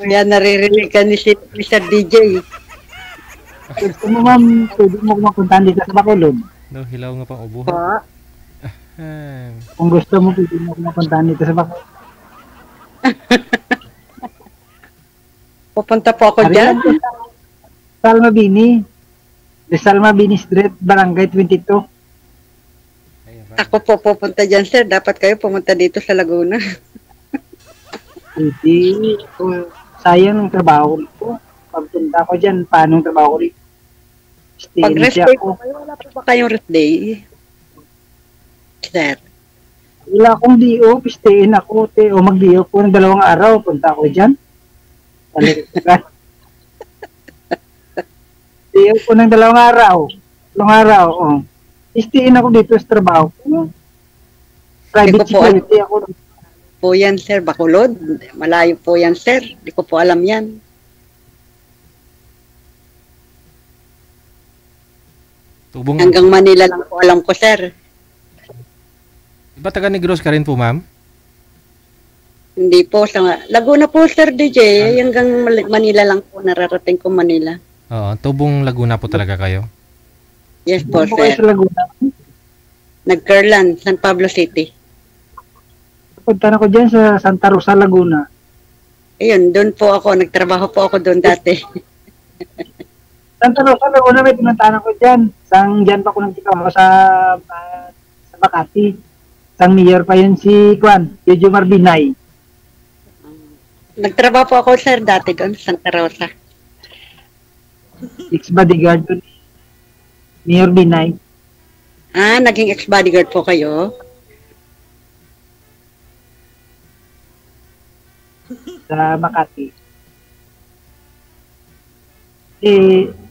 L: Yan, naririnig ka ni Mr. DJ.
K: Gusto mo, ma'am, pwede mo kumapuntahan dito sa Bacolod.
A: No, hilaw nga pang ubo.
K: Kung gusto mo, pwede mo kumapuntahan dito sa Bacolod.
L: Pupunta po ako dyan.
K: Salma Bini. The Salma Bini Street, Barangay 22.
L: Ako po pupunta dyan, sir. Dapat kayo pumunta dito sa Laguna.
K: Hindi. Sayang ang trabaho ko. Pagpunta ko dyan, paano ang trabaho ko rito?
L: Pag rest day po kayo, wala po ba kayong rest day? Sir.
K: Wala akong D.O. Pistein ako. O mag-D.O. po ng 2 araw. Punta ako dyan. D.O. po ng 2 araw. 2 araw. Pistein ako dito sa trabaho ko. Private security ako.
L: Po yan, sir. Bacolod. Malayo po yan, sir. Di ko po alam yan.
A: Tubong.
L: Hanggang Manila lang po alam ko, sir.
A: Iba taga Negros ka rin po, ma'am?
L: Hindi po. Laguna po, sir, DJ. Hanggang Manila lang po. Nararating ko Manila.
A: Oo, Tubong Laguna po talaga kayo?
L: Yes po,
K: Ano po kayo
L: sir.
K: sa Laguna?
L: Nag-Kerlan, San Pablo City.
K: Punta na ko dyan sa Santa Rosa, Laguna.
L: Ayun, doon po ako. Nagtrabaho po ako doon dati.
K: Santa Rosa, Laguna, may pinuntahan ko dyan. Dyan pa ako nagtrabaho sa Makati. Sang mayor pa yun si Juan, Jojo Marbinay.
L: Nagtrabaho po ako, sir, dati doon sa Santa Rosa.
K: Ex-bodyguard ko ni Mayor Binay.
L: Naging ex-bodyguard po kayo?
K: Sa Makati.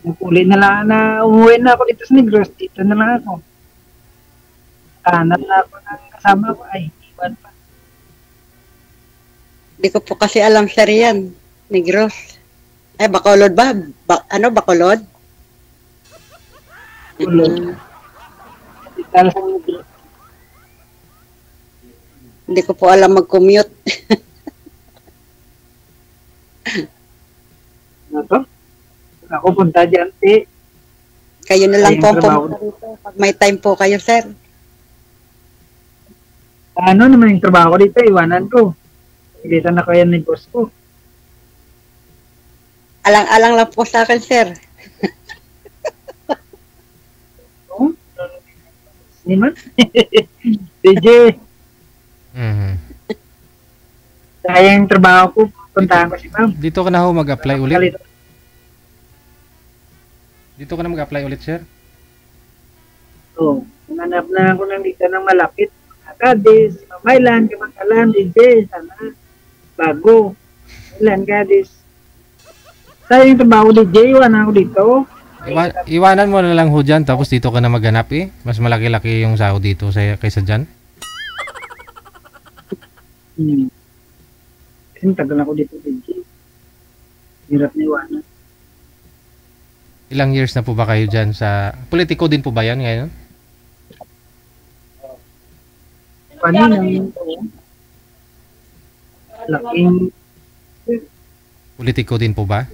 K: Nagpuli na lang na umuwi na ako dito sa Negros. Dito na lang ako. Hanap na ako ng kasama ko. Ay, iwan pa.
L: Hindi ko po kasi alam, sir, yan. Negros. Ay, Bacolod ba? Bacolod?
K: Bacolod.
L: Hindi ko po alam mag-commute.
K: Ano to? Ako punta dyan,
L: Kayo na lang
K: Ayun,
L: po ang
K: trabaho.
L: pumunta rito pag may time po kayo, sir.
K: Ano naman yung trabaho ko dito, iwanan ko. Dito na ko yan ng boss ko.
L: Alang-alang lang po sa akin, sir.
K: Hindi man. DJ,
A: Mhm.
K: sayang yung trabaho ko. Puntahan ko si ma'am.
A: Dito ka na ho mag-apply ulit? Dito ka na mag-apply ulit, sir?
K: Oo. Nanap na ako ng dito ng malapit. Kadis, Mamaylan, Kamangkalan, DJ, sana. Bago. Ilan, Kadis. Sayang yung trabaho DJ, iwanan ako dito.
A: Iwanan mo na lang ho dyan, tapos dito ka na maghanap eh. Mas malaki-laki yung sahod dito kaysa dyan.
K: Kasi tagal ako dito DJ. Hirap na iwanan.
A: Ilang years na po ba kayo dyan sa... Politiko din po ba yan ngayon?
K: Paninang laking
A: Politiko din po ba?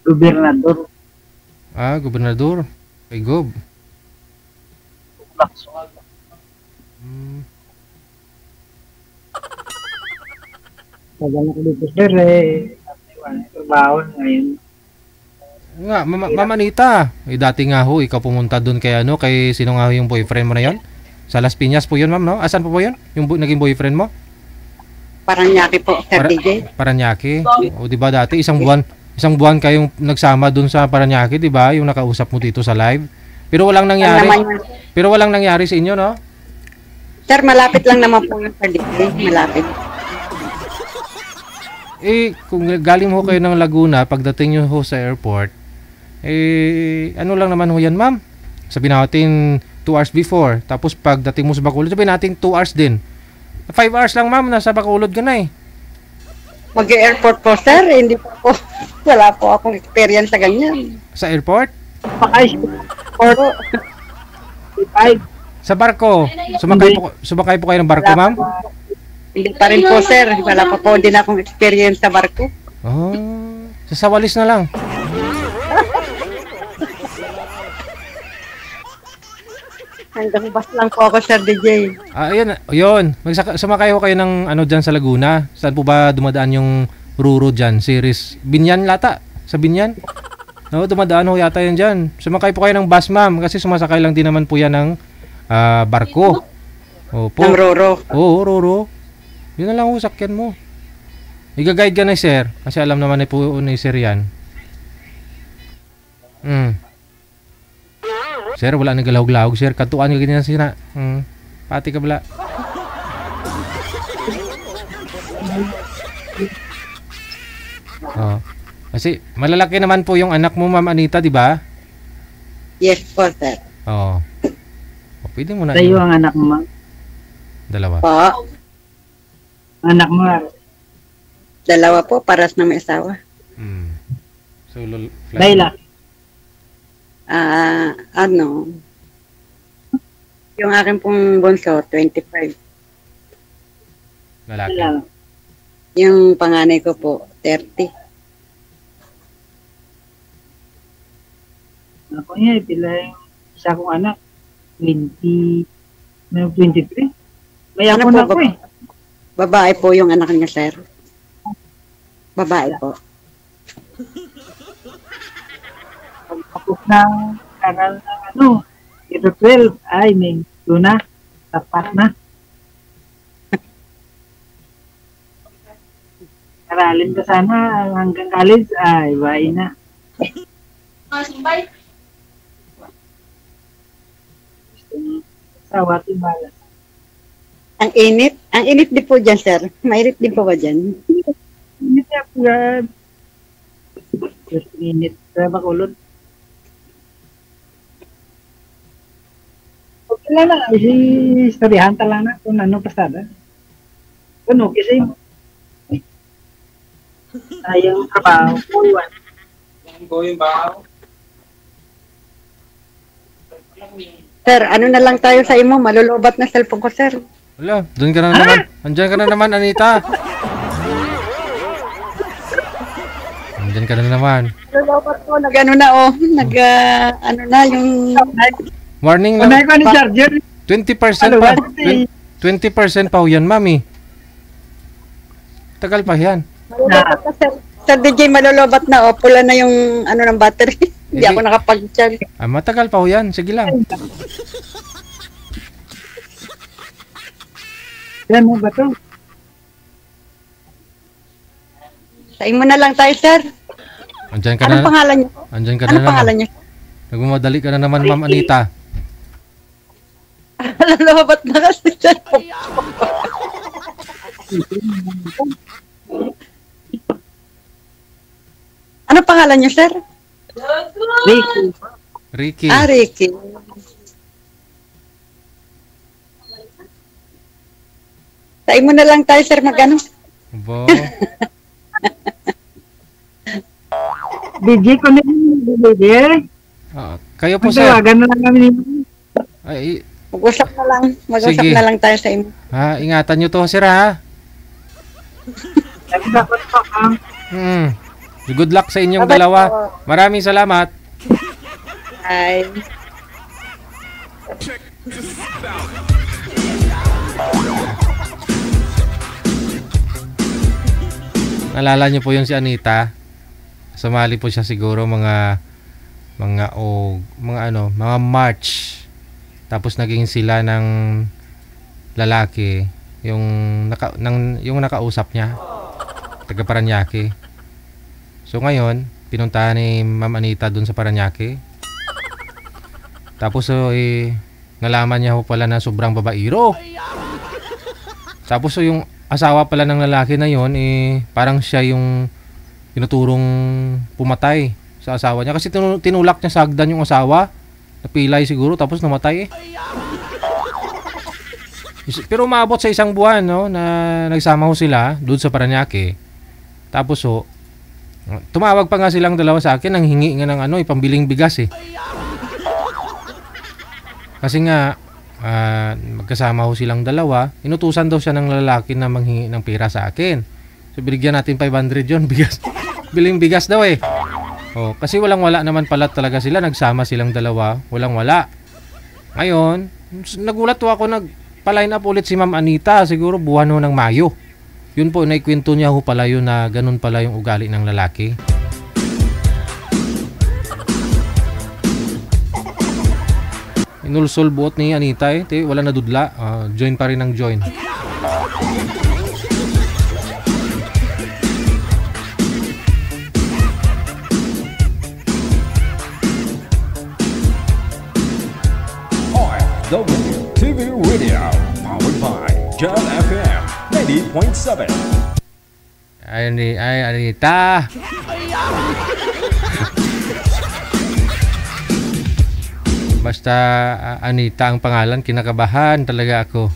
K: gobernador.
A: Gobernador. Kay Gob.
K: Tagal ako dito sir trabaho ngayon.
A: Nga, Mamanita. Dati nga ho, ikaw pumunta doon kay kay sino nga ho yung boyfriend mo na yon? Sa Las Piñas po yun, ma'am, no? Asan po yun? Yung naging boyfriend mo?
L: Paranaque po, sir DJ.
A: Paranaque. O di ba dati isang buwan kayong nagsama doon sa Paranaque, di ba? Yung nakausap mo dito sa live. Pero walang nangyari. Pero walang nangyari sa inyo, no?
L: Sir, malapit lang naman po yung sir DJ. Malapit.
A: Kung galing ho kayo ng Laguna, pagdating nyo ho sa airport, ano lang naman ho yan, ma'am? Sabihin natin 2 hours before. Tapos pagdating mo sa Bacolod, sabihin natin 2 hours din. 5 hours lang, ma'am, nasa Bacolod ka na eh.
L: Mag-airport po, sir. Hindi po. Wala po akong experience sa ganyan.
A: Sa airport? Sa barko. Sumakay po kayo ng barko, ma'am?
L: Hindi pa rin po, sir. Wala pa po din akong experience sa barko.
A: Sa Sawalis na lang.
L: Hanggang bus lang po ako, sir DJ.
A: Ayun. Sumakay ho kayo ng dyan sa Laguna. Saan po ba dumadaan yung Ruro dyan? Series. Binyan lata. Sa Binyan. No, dumadaan ho yata yan dyan. Sumakay po kayo ng bus, ma'am. Kasi sumasakay lang din naman po yan ng barko. Opo.
L: Ng Roro.
A: Oo, Roro. Yun na lang ho, sakyan mo. Iga-guide ka na, sir. Kasi alam naman po ni sir yan. Sir, wala na galawag-lawag, sir. Katuan ka ganyan sila. Pati ka bala. Oh. Kasi malalaki naman po yung anak mo, Ma'am Anita, di ba?
L: Yes po, sir.
A: Oo. Pwede mo na.
K: Tayo ang anak mo.
A: Dalawa.
L: Po.
K: Anak mo.
L: Dalawa po, paras na may asawa.
A: So,
K: Layla.
L: Yung akin pong bunso, 25.
A: Lalaki.
L: Yung panganay ko po, 30.
K: Ako niya, pila yung isa kong anak. 23. May ako na ako eh.
L: Babae po yung anak niya, sir. Babae po.
K: Pagkapos ng kanal ng ito 12, ay may na, tapat na. Aralin ka sana hanggang college, ay bahay na. Sawa timbala.
L: Ang init din po dyan, sir. Mainit din po ba dyan?
K: Init na po yan. Just init. Kaya bakulod. Okay lang na. Istoryahan lang na kung ano pasada. Ano, kasi tayong trabaho. Kuwan.
L: Sir, ano na lang tayo sa imo? Malulobat na cellphone ko, sir.
A: Wala, doon ka na naman. Andyan ka na naman, Anita. Andyan ka na naman.
L: Malulobat ko, nag-ano na, ano na, yung...
A: Warning
K: Unay
A: lang.
K: ko ni charger.
A: 20% pa. 20% pa ho yan, mami. Tagal pa yan.
L: Malulobat na, sir. Sir DJ, malulobat na, pula na yung, ano, ng battery. Hindi ako nakapag-charge.
A: Matagal pa ho yan. Sige lang.
K: Yan mo ba ito?
L: Sain mo na lang tayo, sir.
A: Andyan ka
L: Anong
A: na.
L: pangalan niyo?
A: Andyan ka na
L: Anong
A: naman.
L: pangalan niyo?
A: Nagmamadali ka na naman, Ma'am Anita.
L: Malulobat na kasi, sir. Ano pangalan niyo, sir?
K: Ricky.
A: Ricky.
L: Ricky. Sain mo na lang tayo, sir, mag-ano?
A: Bo.
K: DJ ko na yung DJ.
A: Kayo po, sir.
K: Magtawagan na lang kami nito.
A: Ay,
L: Mag-usap na lang. Mag-usap
A: Sige.
L: na lang tayo sa imo.
A: ingatan nyo to, sir, ha?
K: Dapat pa ang
A: Good luck sa inyong
L: Bye-bye
A: dalawa.
L: po.
A: Maraming salamat.
L: Ay.
A: Nalala niyo po yun si Anita. Sumali po siya siguro mga March. Tapos naging sila ng lalaki yung nakausap niya. Taga Paranaque. So ngayon, pinuntahan ni Ma'am Anita dun sa Paranaque. Tapos nalaman niya ho pala na sobrang babairo. Tapos yung asawa pala ng lalaki na yon, parang siya yung tinuturong pumatay sa asawa niya. Kasi tinulak niya sa hagdan yung asawa. Napilay siguro, tapos namatay Pero umabot sa isang buwan, no, na nagsama ho sila doon sa Paranaque. Tapos tumawag pa nga silang dalawa sa akin, nang hingi nga ng pambiling bigas Kasi nga magkasama ho silang dalawa, inutusan daw siya ng lalaki na manghingi ng pera sa akin. So binigyan natin 500 yon bigas. Biling bigas daw kasi walang-wala naman pala talaga sila, nagsama silang dalawa, walang-wala. Ngayon, nagulat ho ako, nagpa-line up ulit si Ma'am Anita, siguro buwan ho ng Mayo. Yun po, naikwento niya ho pala yun na ganun pala yung ugali ng lalaki. Inulsol buot ni Anita eh. Wala na dudla. Join pa rin ang join.
B: WTV Radio, powered by Jal FM 90.7.
A: Ay, Anita. Basta Anita ang pangalan, kinakabahan talaga ako.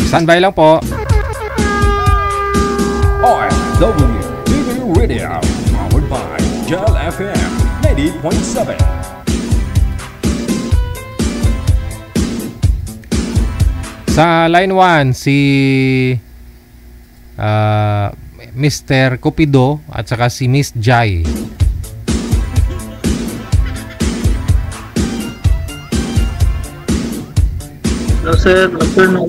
A: Standby lang po.
B: WTV Radio, powered by Jal FM 90.7.
A: Sa line 1 si Mr. Cupido at saka si Miss Jai.
K: Hello sir, afternoon.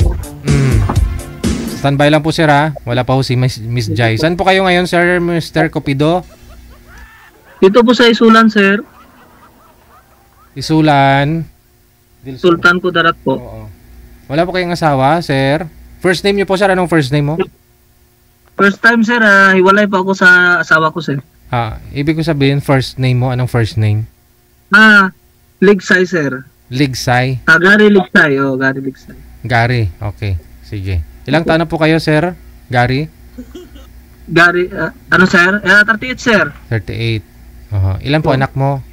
A: Standby lang po sir ha. Wala pa ho si Miss Jai. Saan po kayo ngayon sir, Mr. Cupido?
K: Dito po sa Isulan sir.
A: Isulan.
K: Sultan Kudarat po.
A: Oo. Wala po kayong asawa, sir? First name niyo po, sir. Anong first name mo?
K: First time sir, hiwalay pa ako sa asawa ko sir.
A: Ibig ko sabihin, first name mo. Anong first name?
K: Ligsay sir.
A: Ligsay?
K: Gary Ligsay. Gary Ligsay.
A: Gary, okay. Sige. Ilang taon na po kayo, sir? Gary?
K: Gary, ano sir? 38 sir.
A: 38. Ilan po anak mo?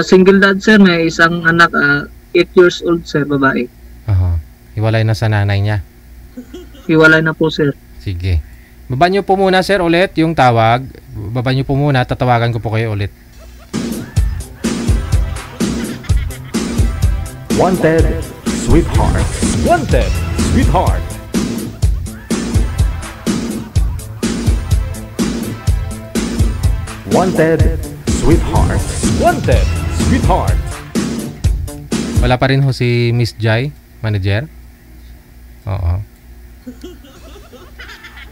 K: Single dad sir, may isang anak, 8 years old sir, babae.
A: Hiwalay na sa nanay niya?
K: Hiwalay na po sir.
A: Sige. Baba niyo po muna sir ulit yung tawag. Baba niyo po muna, tatawagan ko po kayo ulit.
B: Wanted, sweetheart. Wanted, sweetheart. Wanted, sweetheart. Wanted, sweetheart.
A: Wala pa rin ho si Miss Jai, manager? Oo.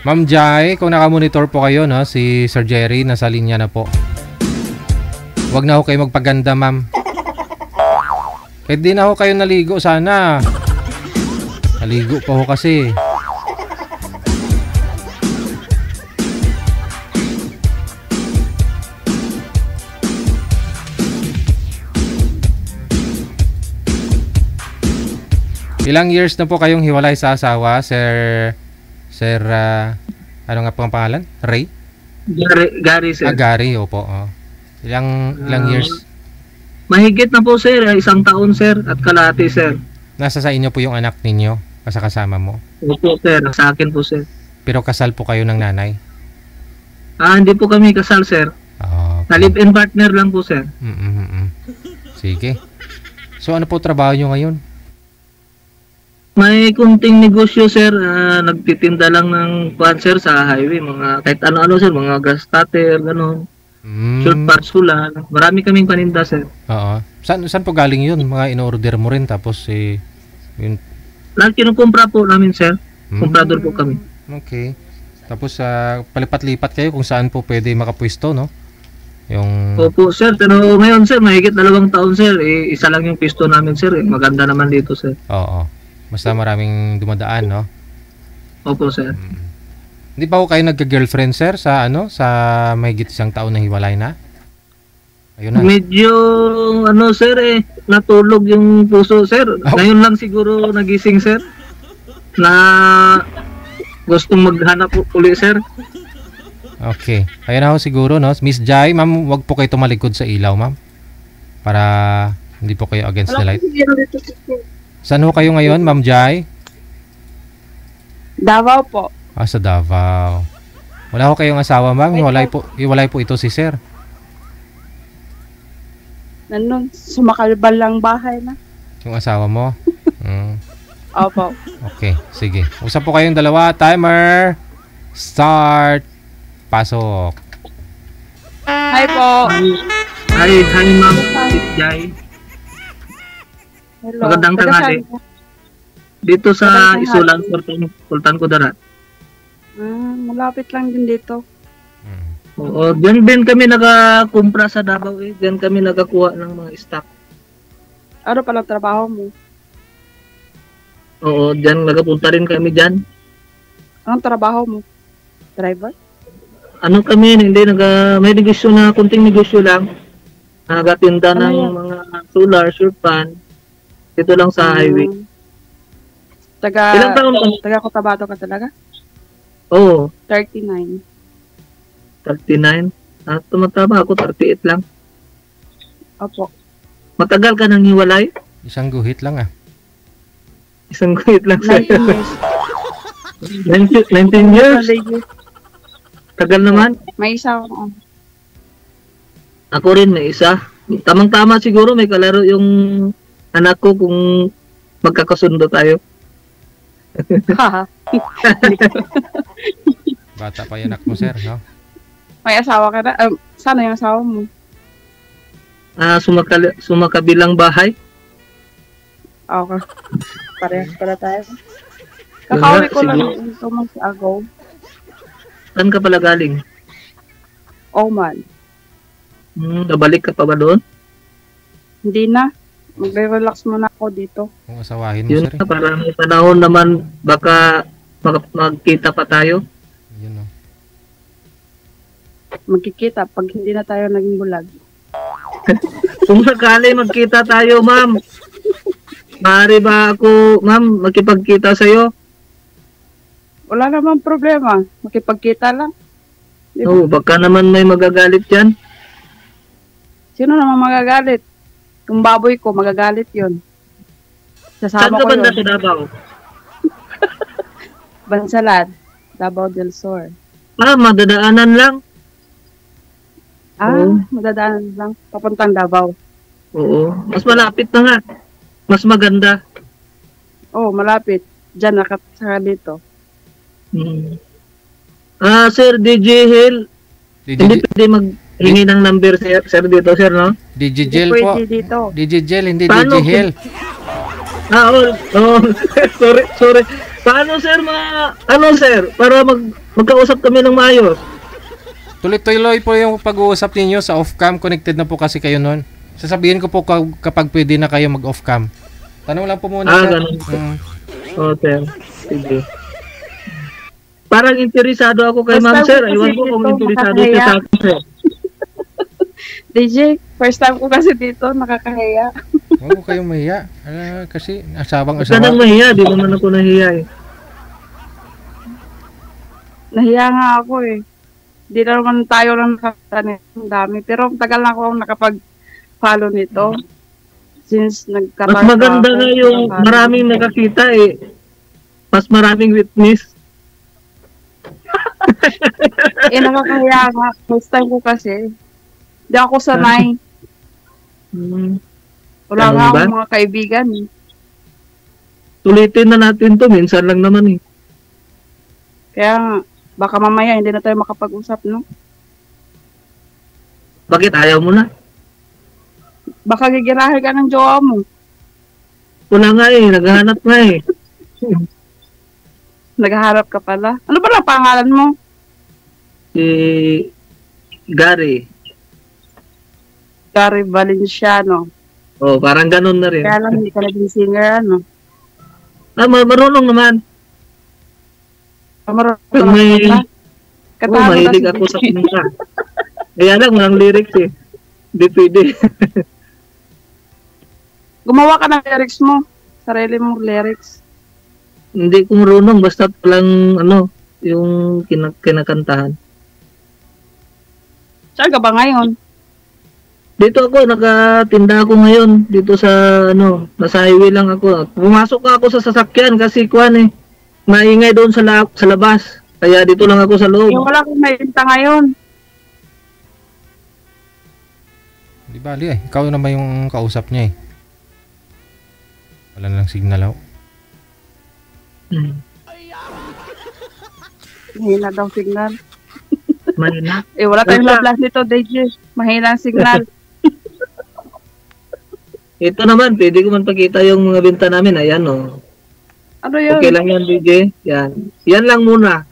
A: Ma'am Jai, kung nakamonitor po kayo, no, si Sir Jerry nasa linya na po. Huwag na ho kayo magpaganda, ma'am. Kahit di na ho kayo naligo, sana. Naligo pa ho kasi. Ilang years na po kayong hiwalay sa asawa, Sir, ano nga po ang pangalan? Ray?
K: Gary sir.
A: Gary, opo. Ilang years?
K: Mahigit na po sir, 1 taon sir, at kalahati sir.
A: Nasa sa inyo po yung anak ninyo, kasama mo?
K: Opo sir, sa akin po sir.
A: Pero kasal po kayo ng nanay?
K: Hindi po kami kasal sir.
A: Okay.
K: Na-live-in partner lang po sir.
A: Sige. So ano po trabaho nyo ngayon?
K: May kunting negosyo sir, nagtitinda lang ng sir sa highway, mga kahit ano-ano sir, mga grass cutter, gano'n. Short parsulan, marami kaming paninda sir.
A: Oo. Saan po galing yun? Mga in-order mo rin tapos yun.
K: Lahat kinukumpra po namin sir, kumprador po kami.
A: Okay. Tapos palipat-lipat kayo kung saan po pwede makapwesto, no? Yung...
K: Opo sir, pero ngayon sir, mahigit 2 taon sir, isa lang yung pisto namin sir, maganda naman dito sir.
A: Oo. Basta maraming dumadaan, no?
K: Opo, sir.
A: Hindi pa ko kayo nagka-girlfriend, sir, sa mahigit 1 taon na hiwalay na? Ayun na.
K: Medyo, sir, natulog yung puso, sir. Ngayon lang siguro nagising, sir, na gustong maghanap uli, sir.
A: Okay. Ayun na ho siguro, no? Miss Jai, ma'am, wag po kayo tumalikod sa ilaw, ma'am. Para hindi po kayo against the light. Saan ho kayo ngayon, Ma'am Jai?
M: Davao po.
A: Sa Davao. Wala ho kayong asawa, ma'am? Hiwalay po ito si sir.
M: Nandun, sumakalbal lang bahay na.
A: Yung asawa mo?
M: Opo.
A: Okay, sige. Usap po kayong dalawa. Timer. Start. Pasok.
M: Hi po.
K: Hi ma'am. Jai.
M: Hello.
K: Magandang tanghali. Dito sa Isulan, Sultan Kudarat.
M: Malapit lang din dito.
K: Oo, diyan din kami nakakumpra sa Davao eh. Diyan kami nakakuha ng mga stock.
M: Ano palang trabaho mo?
K: Oo, diyan nagapunta rin kami diyan.
M: Anong trabaho mo? Driver?
K: Ano kami, hindi may negosyo na, kunting negosyo lang. Nagatinda
M: Ano
K: ng
M: yan?
K: mga solar, surfan. Dito lang sa highway. Ilang taon ka?
M: Taga Cotabato ka talaga?
K: Oo,
M: 39.
K: 39. Tumatama ako, 38 lang.
M: Opo.
K: Matagal ka nang hiwalay?
A: Isang guhit lang ah.
K: Isang kuwit lang
M: 19
K: sa'yo.
M: years.
K: 19 years? Tagal naman.
M: May isa ako.
K: Ako rin may isa. Tamang-tama siguro may kalaro yung anak ko kung magkakasundo tayo.
A: Bata pa yung anak mo, sir, no?
M: May asawa ka na? Sana yung asawa mo?
K: Sumakabilang bahay.
M: Okay. Parehas pala tayo. Kakauwi ko lang yung 2 months ago.
K: Saan ka pala galing?
M: Oman.
K: Nabalik ka pa ba doon?
M: Hindi na. Magre-relax muna ako dito.
A: Kung asawahin mo,
K: Yun
A: sir.
K: na, para may panahon naman baka magkita pa tayo.
A: Yun, no?
M: Magkikita pag hindi na tayo naging bulag.
K: Kung sakali magkita tayo, ma'am. Maaari ba ako, ma'am, makipagkita sa'yo?
M: Wala namang problema. Makipagkita lang. Diba?
K: Oo, baka naman may magagalit yan.
M: Sino naman magagalit? Kung baboy ko, magagalit yun.
K: Saan
M: Sasama
K: ka
M: ko
K: banda
M: yun.
K: sa Davao?
M: Bansalan. Davao del Sur.
K: Madadaanan lang.
M: Madadaanan lang. Papuntang Davao.
K: Oo, mas malapit na nga. Mas maganda.
M: Malapit. Diyan, nakasaka dito.
K: Sir, DJ Hill. Hindi pwede maghingi ng number, sir, dito, sir, no?
A: DJ Gel po.
M: Dito.
A: DJ Gel, hindi
K: Paano
A: DJ Hill.
K: Sorry. Paano, sir, sir, para magkausap kami ng maayos?
A: Tuloy-tuloy po yung pag-uusap ninyo sa off-cam. Connected na po kasi kayo nun. Sasabihin ko po kapag pwede na kayo mag-off-cam. Tanong lang po muna.
K: Ganun. Sir. Sige. Parang interesado ako kay ma'am, sir. Aywan ko kung interesado siya sa akin, sir.
M: DJ, first time ko kasi dito, nakakahiya.
A: Huwag ko kayong mahiya. Kasi asawang
K: Huwag ka nang mahiya, di naman ako nahiya eh.
M: Nahiya nga ako eh. Di na naman tayo lang nakakita ng dami. Pero tagal na ako nakapag-follow nito. Since nagkaroon
K: Mas maganda nga yung maraming nakakita eh. Mas maraming witness.
M: Nakakahiya nga. First time ko kasi. Di ako sanay. Wala nga akong mga kaibigan eh.
K: Tulitin na natin to. Minsan lang naman eh.
M: Kaya baka mamaya hindi na tayo makapag-usap, no?
K: Bakit ayaw mo na?
M: Baka gigirahe ka ng jowa mo.
K: Wala nga eh. Naghahanap nga eh.
M: Naghaharap ka pala. Ano ba lang pangalan mo?
K: Si Gary.
M: Gary Valenciano.
K: Parang ganun na rin.
M: Kaya lang hindi ka naging singer, ano?
K: Marunong naman. Mahilig ako sa kanta. Kaya lang, walang lyrics eh. Hindi pwede.
M: Gumawa ka ng lyrics mo. Sarili mong lyrics.
K: Hindi ko marunong. Basta lang, yung kinakantahan.
M: Saan ka ba ngayon?
K: Dito ako, nakatinda ako ngayon. Dito sa, nasa highway lang ako. Pumasok ako sa sasakyan kasi maingay doon sa labas. Kaya dito lang ako sa loob.
M: Wala akong maibenta ngayon.
A: Di bali eh. Ikaw naman yung kausap niya eh. Wala nang signal ako.
M: Mahina daw signal.
K: Mahina?
M: Wala tayong love life nito, DJ. Mahina ang signal.
K: Ito naman, pwede ko man pakita yung mga binta namin. Ayan,
M: Ano yun?
K: Okay lang yan, DJ. Yan. Yan lang muna.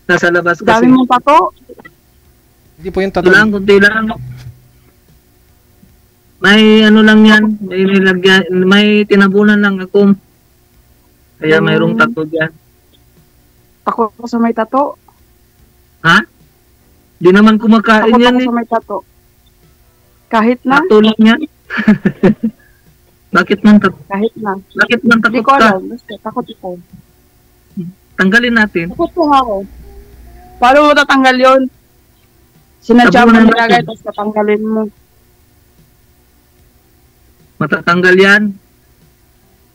K: Nasa labas kasi.
M: Dami mong pato.
A: Hindi po yung
K: Ito
A: tattoo.
K: lang, kunti lang. May ano lang yan, may nilagyan, may tinabunan lang ako. Kaya mayroong tattoo dyan.
M: Takot ako sa may tato.
K: Ha? Di naman kumakain
M: Takot
K: yan
M: ako
K: eh.
M: sa may tato. Kahit na?
K: Tattoo lang yan. Bakit man tattoo?
M: Kahit na.
K: Bakit man
M: Hindi
K: takot
M: ko
K: ka?
M: alam. Basta takot ako.
K: Tanggalin natin.
M: Takot po ako. Paano mo tatanggal yun? Sinadya mo
K: Tabunan
M: na nilagay,
K: natin.
M: tapos tatanggalin mo.
K: Matatanggal yan.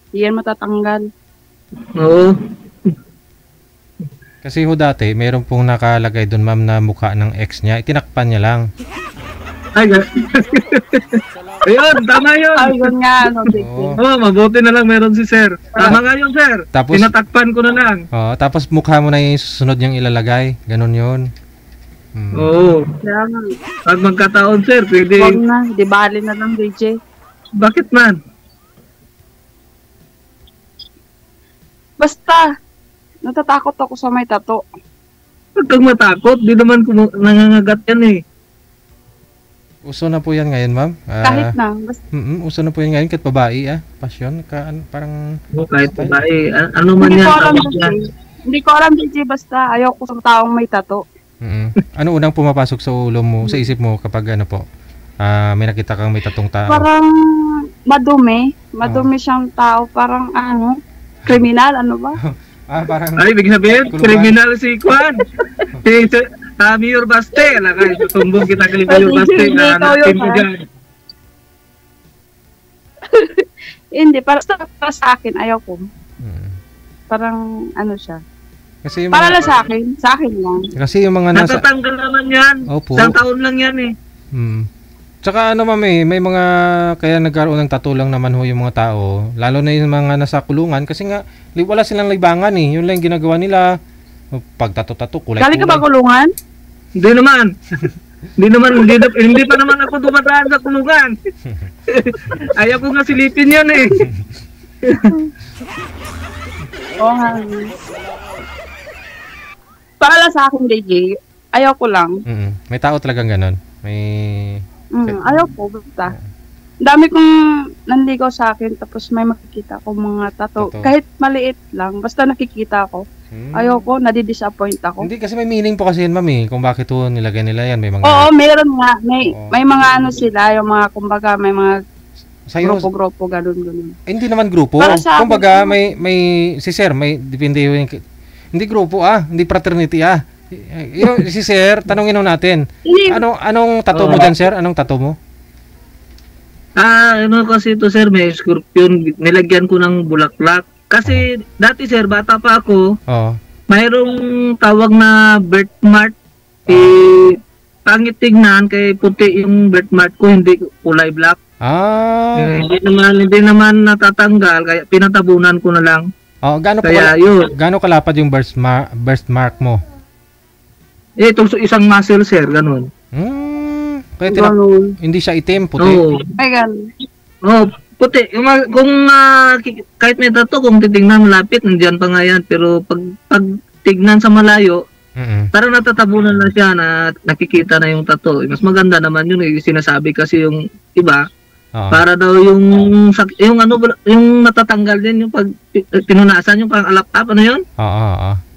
M: Hindi yan matatanggal.
K: Oo.
A: Kasi ho dati, meron pong nakalagay doon ma'am na mukha ng ex niya. Itinakpan niya lang.
K: Ay, ayun, tama yun.
M: Ay, yun nga, ano,
A: Oo.
K: Oo, mabuti na lang meron si sir. Tama nga yun, sir.
A: Tapos-
K: Tinatakpan ko na lang.
A: Oh, tapos mukha mo na yung susunod niyang ilalagay. Ganon yun.
K: Oo.
M: Kaya nga.
K: Pag magkataon, sir, pwede.
M: Huwag na, di bali na lang, DJ.
K: Bakit man?
M: Basta, natatakot ako sa may tato.
K: Huwag kang matakot. Di naman nangangagat yan eh.
A: Uso na po yan ngayon, ma'am.
M: Kahit na. Basta,
A: Uso na po yan ngayon kahit babae, Passion, parang...
K: Kahit babae. Ano man
M: hindi
K: yan.
M: ko alam,
K: tawag yan.
M: DJ. Hindi ko alam, DJ, basta ayoko sa taong may tato.
A: Ano unang pumapasok sa ulo mo, sa isip mo kapag ano po, may nakita kang may tatong tao?
M: Parang madumi. Madumi siyang tao. Parang ano, kriminal, ano ba?
A: Parang...
K: Ay, ibig sabihin, criminal si Kwan. Si Mayor Baste. Alam ka, tumbong kita kay Mayor Baste na natin mo dyan.
M: Hindi, para sa akin, ayoko. Parang ano siya.
A: Kasi yung
M: Para
A: mga-
M: lang sa akin lang.
A: Kasi yung mga nasa...
K: Natatanggal naman yan.
A: Opo.
K: Isang taon lang yan eh.
A: Tsaka ano ma'am may mga kaya nagkaroon ng tattoo lang naman ho yung mga tao, lalo na yung mga nasa kulungan kasi nga wala silang libangan eh. Yun lang yung ginagawa nila. Pag tattoo kulay.
M: Galing ka ba kulungan?
K: Hindi naman. Hindi pa naman ako dumadaan sa kulungan. Ayaw ko nga silipin yan eh.
M: Oo nga. Para lang sa akin, DJ, ayaw ko lang.
A: May tao talagang ganon. May...
M: Ayaw ko, basta. Dami kong nanligaw sa akin, tapos may makikita ko mga tato.
A: Tato.
M: Kahit maliit lang, basta nakikita ko. Ayaw ko, nadidisappoint ako.
A: Hindi kasi may meaning po kasi yun ma'am kung bakit to nilagay nila yan. May mga...
M: Oo, meron nga. May mga ano sila, yung mga, kumbaga, may mga
A: Sa'yo-
M: grupo-grupo, ganun.
A: Hindi naman grupo.
M: Para sa akin,
A: Kumbaga may si sir, may depende yung hindi grupo hindi fraternity Yung si sir, tanungin ho natin. Anong tattoo mo dyan, sir? Anong tattoo mo?
K: Ano kasi ito sir, may scorpion. Nilagyan ko ng bulaklak. Kasi dati sir, bata pa ako, mayroong tawag na birthmark. Pangit tignan, kay puti yung birthmark ko, hindi kulay black. Hindi naman natatanggal, kaya pinatabunan ko na lang.
A: Gaano kalapad yung birthmark mo?
K: Ito isang muscle sir, ganun.
A: Kaya hindi siya itim, puti.
M: Ay, ganun.
K: Puti. Kung kahit may tattoo, kung titignan malapit, nandiyan pa nga yan. Pero pag tignan sa malayo, parang natatabunan na siya na nakikita na yung tattoo. Mas maganda naman yun. Sinasabi kasi yung iba, para daw yung natatanggal din, yung pag pinunasan, yung parang alap-up, ano yun?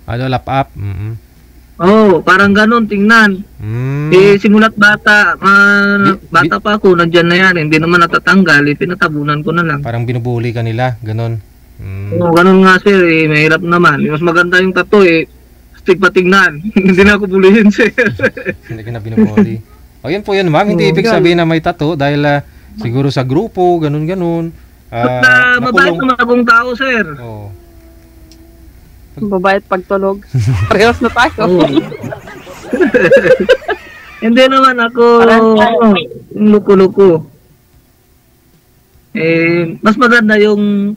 A: Alap-up.
K: Parang ganun, tingnan. Simulat bata, bata pa ako, nandyan na yan, hindi naman natatanggal, pinatabunan ko na lang.
A: Parang binubuli ka nila, ganun.
K: Ganun nga sir, mahirap naman. Mas maganda yung tattoo stig patignan. Hindi na ako bulihin sir.
A: Hindi ka na binubuli. Yan po yun ma'am, hindi ibig sabihin na may tattoo dahil siguro sa grupo, ganun-ganun.
K: Mabait naman akong tao sir.
M: Mabait pagtulog. Parehas na tayo.
K: Hindi naman ako luko-luko. Mas maganda yung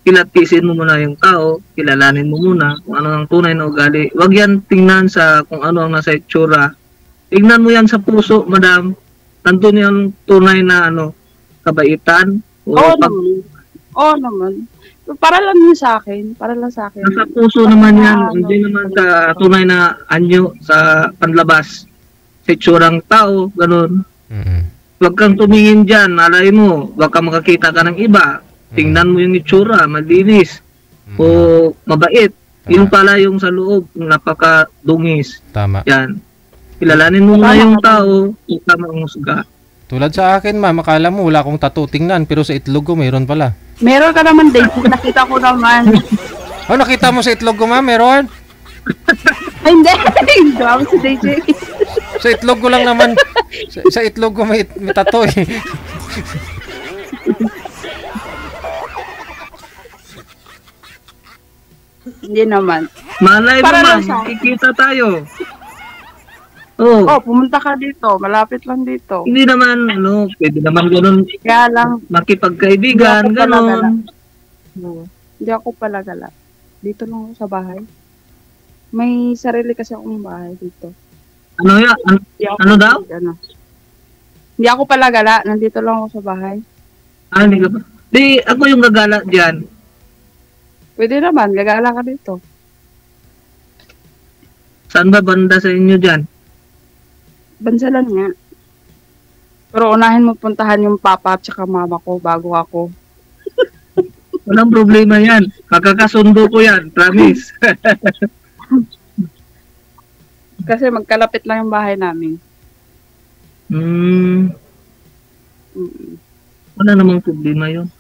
K: kilatisin mo muna yung tao, kilalanin mo muna kung ano ang tunay na ugali. Huwag yan tingnan sa kung ano ang nasa itsura. Tingnan mo yan sa puso, madam. Nandun yung tunay na kabaitan.
M: Oo naman. Para lang yun sa akin. Para lang sa akin.
K: Nasa puso naman yan. Hindi naman sa tunay na anyo sa panlabas. sa itsurang tao, ganun. Huwag kang tumingin dyan, malay mo, baka makakita ka ng iba. Tingnan mo yung itsura, malinis, o mabait. Yun pala yung sa loob, napakadungis.
A: Tama.
K: Yan. Kilalanin mo na yung tao, ika mangusga.
A: Tulad sa akin, ma'am, akala mo wala akong tattoo tingnan, pero sa itlog ko mayroon pala.
M: Meron ka naman, Dave. Nakita ko naman.
A: Oh, nakita mo sa itlog ko, ma'am, meron?
M: Ay, hindi. Grabe si DJ.
A: Sa itlog ko lang naman. Sa itlog ko may tattoo eh.
M: Hindi naman.
K: Malay mo,
M: Para lang
K: ma'am,
M: siya.
K: kikita tayo.
M: Oh, pumunta ka dito. Malapit lang dito.
K: Hindi naman, pwede naman ganun.
M: Kaya lang,
K: Makipagkaibigan,
M: Hindi ako pala
K: ganun.
M: hindi ako pala gala. Dito lang ako sa bahay. May sarili kasi akong bahay dito.
K: Ano yan? Ano daw?
M: Hindi ako pala gala. Nandito lang ako sa bahay.
K: Hindi ka pa. Di, ako yung gagala dyan.
M: Pwede naman. Gagala ka dito.
K: Saan ba banda sa inyo dyan?
M: Bansalan nga. Pero unahin mo puntahan yung papa at saka mama ko bago ako.
K: Walang problema yan. Makakasundo ko yan. Promise.
M: Kasi magkalapit lang yung bahay namin.
K: Wala namang problema yun.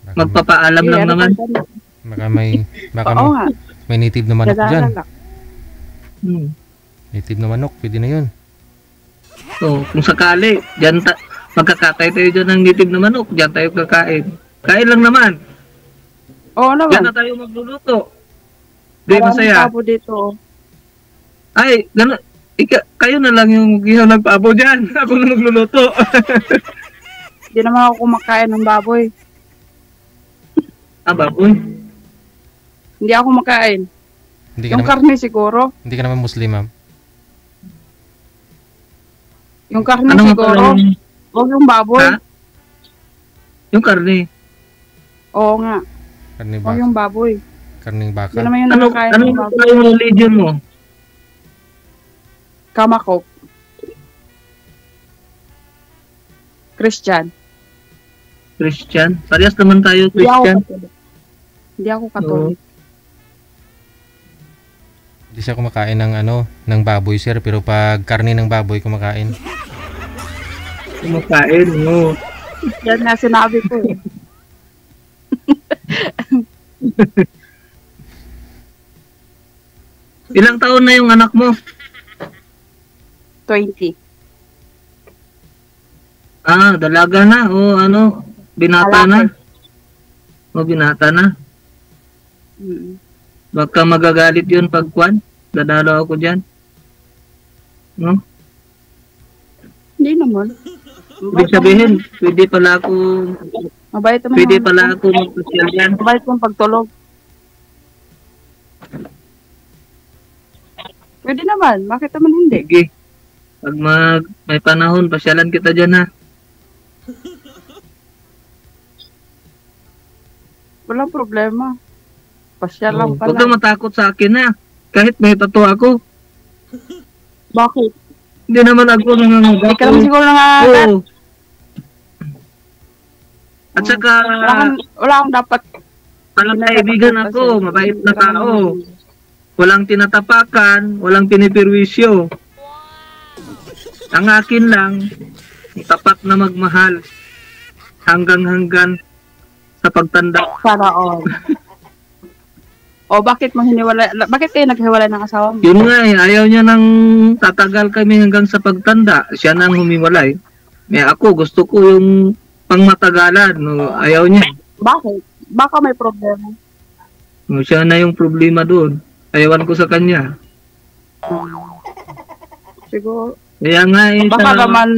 K: Magpapaalam lang naman.
A: Baka
M: Oo nga.
A: may native na manok
M: Gagala
A: dyan.
M: lang.
A: Native na manok, pwede na yun.
K: So, kung sakali, dyan magkakatay tayo dyan ng native na manok, dyan tayo kakain. Kain lang naman.
M: Oo naman.
K: Dyan na tayo magluluto. Di
M: Maraming
K: masaya.
M: pabo dito.
K: Ay, gano'n. Kayo na lang yung gihaw ng pabo dyan. Ako na magluluto.
M: Hindi naman ako kumakain ng baboy.
K: Baboy?
M: Hindi ako makain.
A: Hindi
M: Yung karne siguro.
A: Hindi ka naman Muslim, ma'am.
M: Yung karne
K: Ano nga
M: siguro.
K: pala yung-
M: O yung baboy.
K: Ha? Yung karne.
M: Oo nga.
A: Karning
M: O
A: baka.
M: yung baboy.
A: Karning baka.
M: Hindi naman yung
K: Ano
M: nakakain
K: ano
M: ng
K: yung
M: baboy.
K: yung religion mo?
M: Kamakop. Christian.
K: Christian? Parehas naman tayo, Christian.
M: Hindi ako Katolik.
A: Hindi siya kumakain ng ng baboy, sir, pero pag karne ng baboy kumakain.
K: Kumakain, no.
M: Yan nga sinabi ko eh.
K: Ilang taon na yung anak mo?
M: 20.
K: Dalaga na o binata na. O binata na. Baka magagalit yun pag dadalo ako dyan. No?
M: Hindi naman.
K: Ibig sabihin, pwede pala ako
M: Mabait naman.
K: pwede pala ako magpasyal dyan.
M: Mabait mong pagtulog. Pwede naman. Bakit naman hindi?
K: Sige. Pag may panahon, pasyalan kita dyan ha.
M: Walang problema. Pasyal lang
K: Huwag
M: pala.
K: kang matakot sa akin ha. Kahit may tattoo ako.
M: Bakit?
K: Hindi naman ako nangangagat.
M: Hindi ka naman siguro nangangagat.
K: Oo. At saka,
M: Wala akong dapat.
K: walang kaibigan ako. Mabait na tao. Walang tinatapakan. Walang pinipirwisyo. Ang akin lang, tapat na magmahal. Hanggang sa pagtanda.
M: Sana all. O bakit mo hiniwalay? Bakit kayo naghiwalay ng asawa mo?
K: Yun nga ayaw niya nang tatagal kami hanggang sa pagtanda. Siya nang humiwalay. Ako, gusto ko yung pangmatagalan. No, ayaw niya.
M: Bakit? Baka may problema.
K: No, siya na yung problema doon. Ayawan ko sa kanya.
M: Siguro.
K: Kaya nga
M: Baka naman,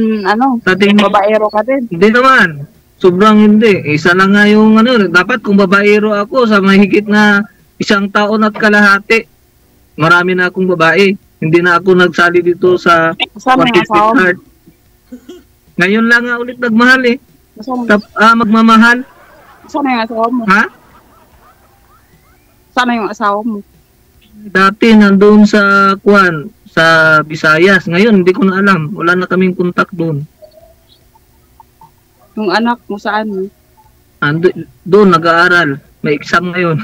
K: sa tingin,
M: babaero ka din.
K: Hindi naman. Sobrang hindi. Isa lang nga yung dapat kung babaero ako sa mahigit na 1 taon at kalahati, marami na akong babae. Hindi na ako nagsali dito sa
M: Kasama yung asawa mo.
K: Heart. Ngayon lang nga ulit nagmahal eh. Magmamahal.
M: Sana yung asawa mo?
K: Ha?
M: Sana yung asawa mo?
K: Dati nandun sa sa Visayas. Ngayon, hindi ko na alam. Wala na kaming contact doon.
M: Yung anak mo saan?
K: Doon, nag-aaral. May exam ngayon.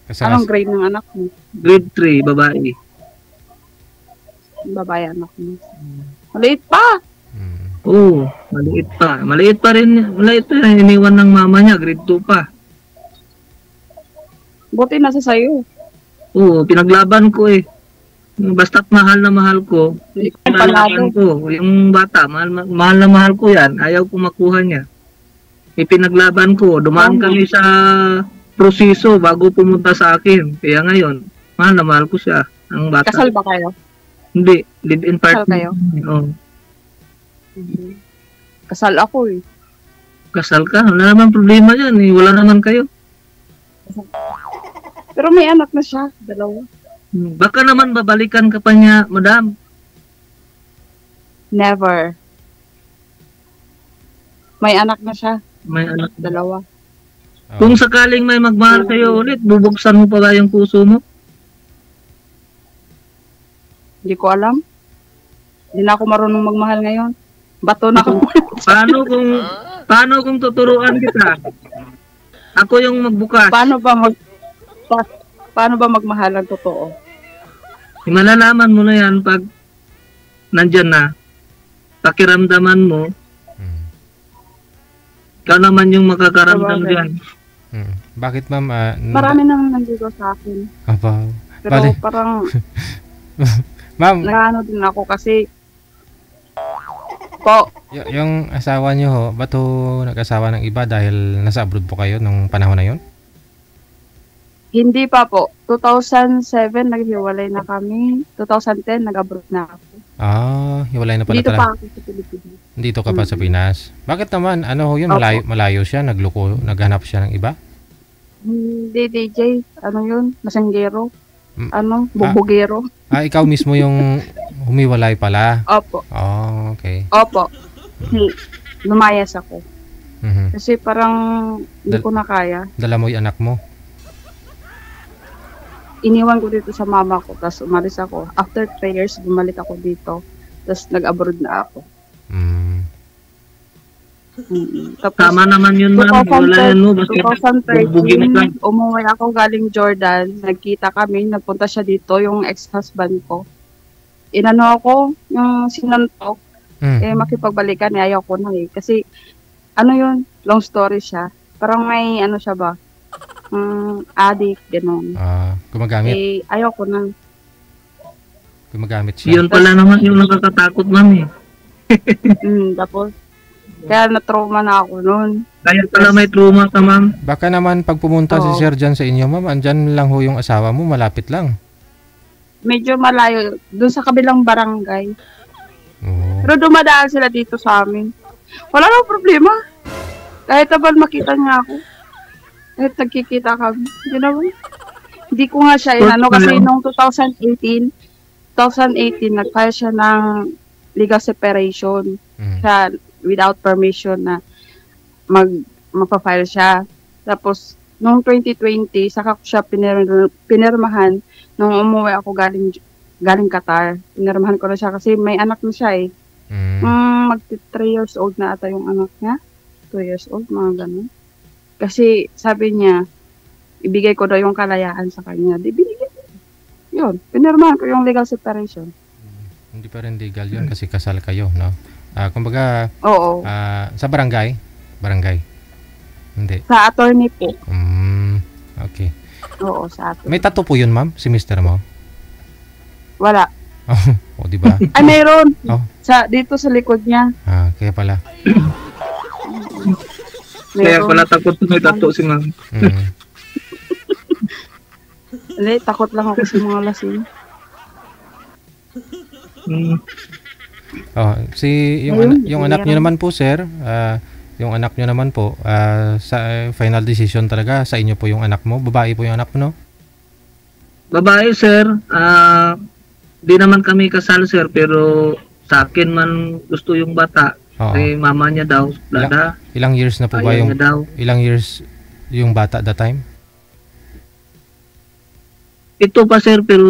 M: Anong grade ng anak mo?
K: Grade 3, babae.
M: Babae anak mo. Maliit pa!
K: Oo, maliit pa. Maliit pa rin. Maliit pa rin. Iniwan ng mama niya. Grade 2 pa.
M: Buti nasa sayo.
K: Oo, pinaglaban ko eh. Basta't mahal na mahal ko, pinaglaban ko. Yung bata, mahal na mahal ko yan. Ayaw ko makuha niya. Ipinaglaban ko. Dumaan kami sa proseso bago pumunta sa akin. Kaya ngayon, mahal na mahal ko siya. Ang bata.
M: Kasal ba kayo?
K: Hindi, live-in partner.
M: Kasal kayo?
K: Oo.
M: Kasal ako eh.
K: Kasal ka? Wala naman problema yan eh. Wala naman kayo.
M: Pero may anak na siya, 2.
K: Baka naman babalikan ka pa niya, madam.
M: Never. May anak na siya.
K: May anak.
M: 2.
K: Kung sakaling may magmahal kayo ulit, bubuksan mo pa ba yung puso mo?
M: Hindi ko alam. Hindi na ako marunong magmahal ngayon. Bato na ako.
K: Paano kung tuturuan kita? Ako yung magbukas.
M: Paano ba magmahal ang totoo?
K: Malalaman mo na yan pag nandyan na. Pakiramdaman mo. Ikaw naman yung makakaramdam dyan.
A: Bakit ma'am?
M: Marami nang nandito sa akin.
A: Aba.
M: Pero parang
A: ma'am,
M: nakaano din ako kasi po.
A: Yung asawa niyo ho, ba't ho nag-asawa ng iba dahil nasa abroad po kayo nung panahon na yon?
M: Hindi pa po. 2007 naghiwalay na kami. 2010 nag-abroad na ako.
A: Hiwalay na pala
M: dito pa ako sa Pilipinas.
A: Dito ka pa sa Pinas. Bakit naman? Ano ho yun? Malayo siya? Naghanap siya ng iba?
M: Hindi, DJ. Ano yun? Masanggero. Bubugero.
A: Ikaw mismo yung humiwalay pala?
M: Opo.
A: Okay.
M: Opo. Lumayas ako. Kasi parang hindi ko na kaya.
A: Dala mo yung anak mo?
M: Iniwan ko dito sa mama ko, tapos umalis ako. After 3 years, bumalik ako dito. Tapos nag-abroad na ako. Tapos,
K: tama naman yun, ma'am.
M: 2013, umuwi ako galing Jordan. Nagkita kami, nagpunta siya dito, yung ex-husband ko. Inano ako, yung sinantok, makipagbalikan, ayaw ko na eh. Kasi, ano yun, long story siya. Parang may, ano siya ba, addict, gano'n.
A: Gumagamit?
M: Ayaw ko na.
A: Gumagamit siya?
K: Yun pala naman yung nakakatakot, ma'am eh.
M: Tapos, kaya na-trauma na ako noon.
K: Kaya pala may trauma ka, ma'am.
A: Baka naman pag pumunta si Sir dyan sa inyo, ma'am, andyan lang ho yung asawa mo, malapit lang.
M: Medyo malayo, dun sa kabilang barangay. Pero dumadaan sila dito sa amin. Wala nang problema. Kahit naman makita niya ako. Kahit nagkikita kami. Hindi ko nga siya inano kasi noong 2018 nag-file siya ng legal separation. Siya without permission na magpa-file siya. Tapos noong 2020 saka ko siya pinirmahan nung umuwi ako galing Qatar. Pinirmahan ko na siya kasi may anak na siya eh. Magti 3 years old na ata yung anak niya. 2 years old, mga ganun. Kasi sabi niya, ibigay ko daw yung kalayaan sa kanya. Di binigay. Yun, pinirmahan ko yung legal separation.
A: Hindi pa rin legal yun kasi kasal kayo, no? Kumbaga,
M: oo.
A: Sa barangay? Barangay? Hindi.
M: Sa attorney po.
A: Okay.
M: Oo, sa attorney.
A: May tattoo po yun, ma'am? Si mister mo?
M: Wala.
A: Di ba?
M: Ay, mayroon. Dito sa likod niya.
A: Kaya pala.
K: Kaya pala takot may tattoo si ma'am.
M: Hindi, takot lang ako sa mga lasing.
A: Yung anak niyo naman po, sir, yung anak niyo naman po, sa final decision talaga sa inyo po yung anak mo, babae po yung anak mo, no?
K: Babae, sir. Di naman kami kasal, sir, pero sa akin man gusto yung bata. Kay mama niya daw,
A: ilang years na po ba yung ilang years yung bata that time?
K: ito pa sir, pero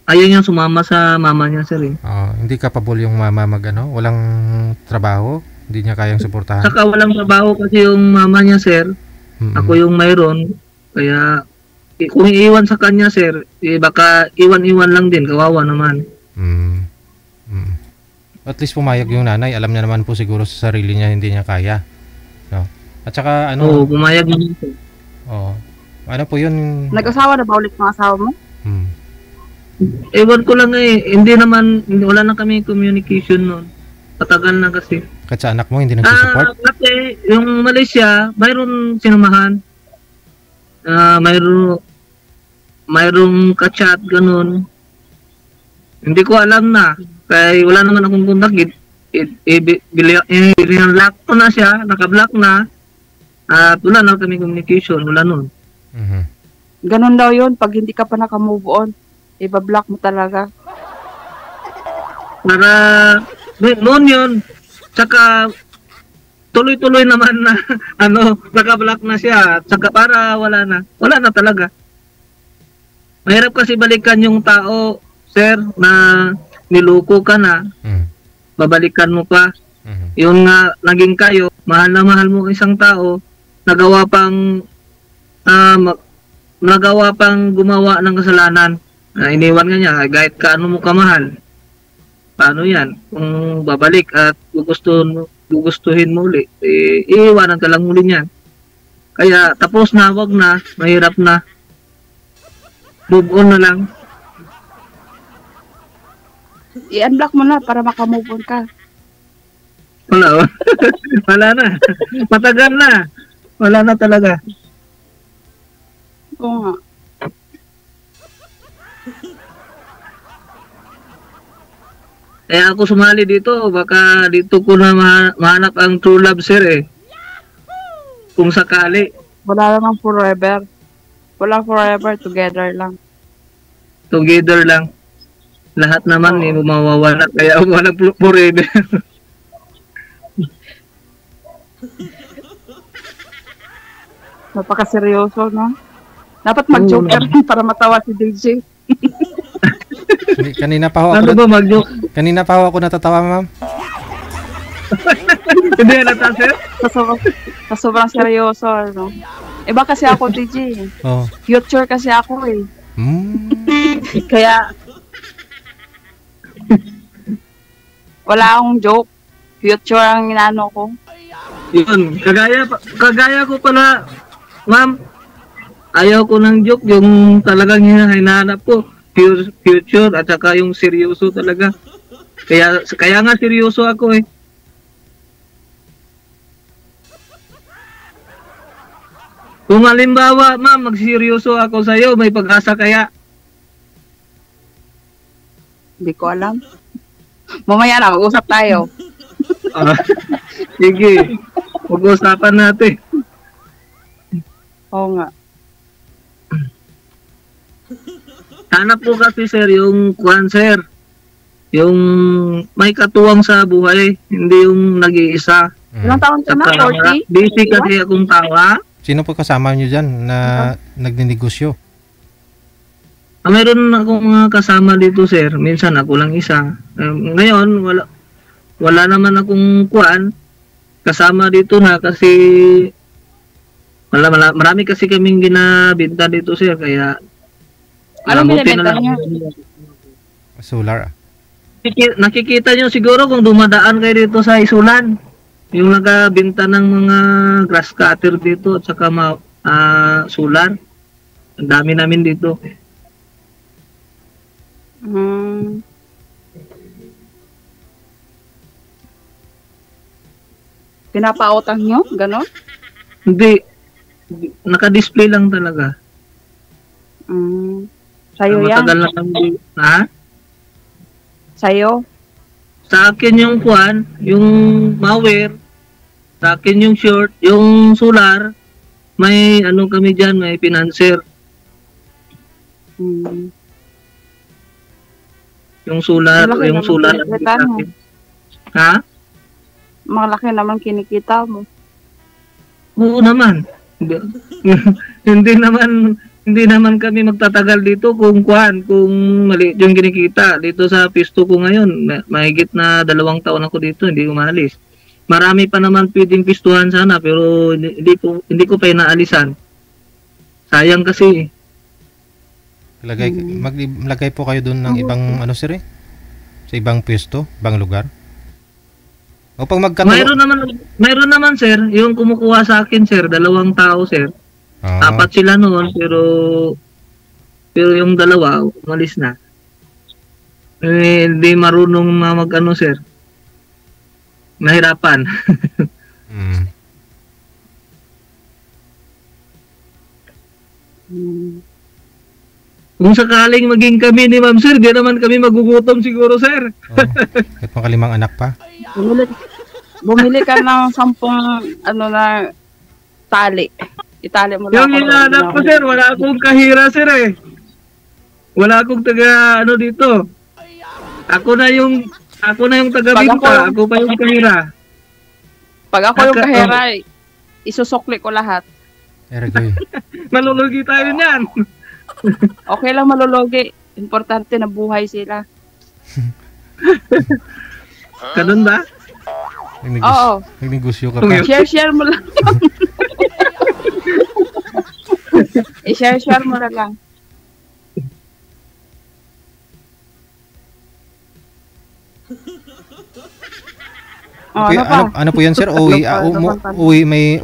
K: ayaw niya sumama sa mama niya sir eh.
A: Hindi capable yung mama mag walang trabaho, hindi niya kayang suportahan.
K: Saka walang trabaho kasi yung mama niya sir. Ako yung mayroon, kaya kung iiwan sa kanya sir, baka iwan-iwan lang din, kawawa naman.
A: At least pumayag yung nanay, alam niya naman po siguro sa sarili niya hindi niya kaya. No? At saka
K: Oo, pumayag naman sir.
A: Ano po yun?
M: Nag-asawa na ba ulit ng asawa mo?
K: Ewan ko lang wala na kami communication noon. Patagal na kasi.
A: Kahit sa anak mo hindi nagsusupport?
K: Kasi yung Malaysia, mayroon sinamahan. Mayroong ka-chat, ganun. Hindi ko alam na. Kaya wala naman akong contact. Binlock ko na siya, naka-block na. At wala na kami communication, wala nun.
M: Ganun daw yun, pag hindi ka pa naka-move on, ibablock mo talaga.
K: Para, noon yun, tsaka tuloy-tuloy naman na, naka-block na siya, tsaka para wala na talaga. Mahirap kasi balikan yung tao, sir, na niloko ka na, babalikan mo pa. Yung naging kayo, mahal na mahal mo isang tao, nagawa pang gumawa ng kasalanan. Iniwan nga niya, kahit kaano mo kamahal. Paano yan? Kung babalik at gugustuhin mo ulit, iiwanan ka lang muli niyan. Kaya tapos na, wag na, mahirap na. Move on na lang.
M: I-unblock mo na para makamove on ka.
K: Wala na. Matagal na. Wala na talaga.
M: Oo nga.
K: Kaya ako sumali dito, baka dito ko na mahanap ang true love sir eh. Kung sakali.
M: Wala namang forever. Wala forever, together lang.
K: Together lang. Lahat naman mawawala, kaya wala forever.
M: Napaka-seryoso, no? Dapat mag-joke ka rin para matawa si DJ.
A: Kanina pa ho ako natatawa, ma'am.
K: Hindi halata, sir?
M: Sa sobrang seryoso, ano? Iba kasi ako, DJ. Future kasi ako, eh. Kaya, wala akong joke. Future ang inano ko.
K: Yun, kagaya ko pala, ma'am, ayaw ko ng joke, yung talagang hinahanap ko, future at saka yung seryoso talaga. Kaya nga seryoso ako eh. Kung halimbawa, ma'am, magseryoso ako sa'yo, may pag-asa kaya?
M: Hindi ko alam. Mamaya na, mag-usap tayo.
K: Sige, mag-usapan natin.
M: Oo nga.
K: Hanap po kasi sir, yung sir, yung may katuwang sa buhay, hindi yung nag-iisa.
M: Ilang taon ka na? 40?
K: Busy kasi akong tawa.
A: Sino po kasama nyo dyan na nagninegosyo?
K: Mayroon akong mga kasama dito sir, minsan ako lang isa. Ngayon, wala naman akong kasama dito na kasi marami kasi kaming ginabinta dito sir, kaya
M: anong binibenta niyo?
A: Solar.
K: Nakikita nyo siguro kung dumadaan kayo dito sa Isulan, yung nagabinta ng mga grass cutter dito at saka solar. Ang dami namin dito.
M: Pinapautang nyo? Ganon?
K: Hindi. Naka-display lang talaga.
M: Sa'yo yan?
K: Matagal na kami. Ha?
M: Sa'yo?
K: Sa akin yung yung mower. Sa akin yung short, yung solar. May kami dyan, may financer. Yung solar,
M: malaki
K: yung solar. Ha?
M: Malaki naman kinikita mo.
K: Oo naman. Hindi naman hindi naman kami magtatagal dito kung maliit yung kinikita. Dito sa pisto ko ngayon, mahigit na 2 taon ako dito, hindi umalis. Marami pa naman pwedeng pistuhan sana, pero hindi ko pa inaalisan. Sayang kasi.
A: Maglagay po kayo doon ng ibang ano sir eh? Sa ibang pwesto, ibang lugar. O pag
K: mayroon naman sir, yung kumukuha sa akin sir, 2 tao sir. 4 sila noon, pero yung 2 umalis na. Hindi marunong mag-ano sir. Mahirapan. Kung sakaling maging kami ni Ma'am Sir, di naman kami magugutom siguro sir.
A: Kahit mga 5 anak pa.
M: Bumili ka ng 10 na tali. Itali mo lang.
K: Yung inaanap ko sir, wala akong kahira sir eh. Wala akong taga dito. Ako na yung taga-binta, ako pa yung kahira.
M: Pag ako yung kahira, isusukli ko lahat.
K: Malulugi tayo niyan.
M: Okay lang malulugi. Importante na buhay sila.
K: Ganun ba?
M: Oo.
A: Nagnegosyo ka pa.
M: Share mo lang. I-share mo na lang.
A: Ano po yan sir?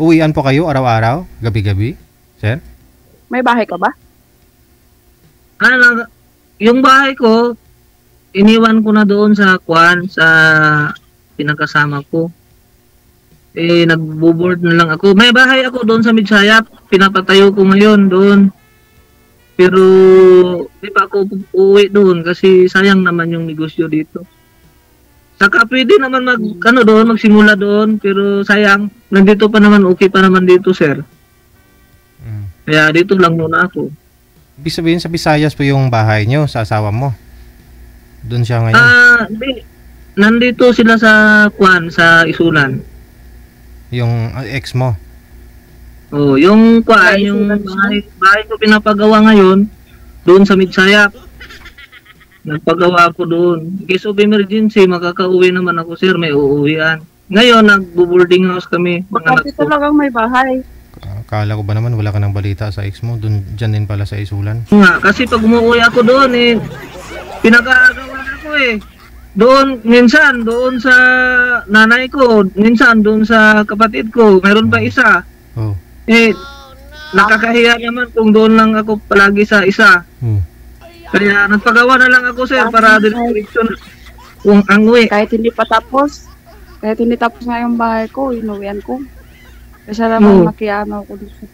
A: Uwian po kayo araw-araw? Gabi-gabi? Sir?
M: May bahay ka ba?
K: Yung bahay ko, iniwan ko na doon sa pinakasama ko. Nagbo-board na lang ako. May bahay ako doon sa Midsayap. Pinapatayo ko ngayon doon. Pero di pa ako uuwi doon kasi sayang naman yung negosyo dito. Saka pwede naman magsimula doon, pero sayang, nandito pa naman, okay pa naman dito sir. Kaya dito lang muna ako.
A: Ibig sabihin sa Visayas po yung bahay nyo sa asawa mo? Doon siya ngayon?
K: Nandito sila sa Isulan.
A: Yung ex mo?
K: Yung bahay ko pinapagawa ngayon, doon sa Midsayap. Nagpagawa ako doon. In case of emergency, makakauwi naman ako sir, may uuwian. Ngayon, nagbo-boarding house kami.
M: Bakit talagang may bahay?
A: Akala ko ba naman wala ka ng balita sa ex mo? Dyan din pala sa Isulan?
K: Kasi pag umuwi ako doon, pinag-aagawan ako eh. Minsan doon sa nanay ko, minsan doon sa kapatid ko, mayroon pa isa. Nakakahiya naman kung doon lang ako palagi sa isa. Kaya nagpagawa na lang ako sir para direction kung ang uwi.
M: Kahit hindi tapos nga yung bahay ko, inuwian ko. Kasi naman makiyano ako dito.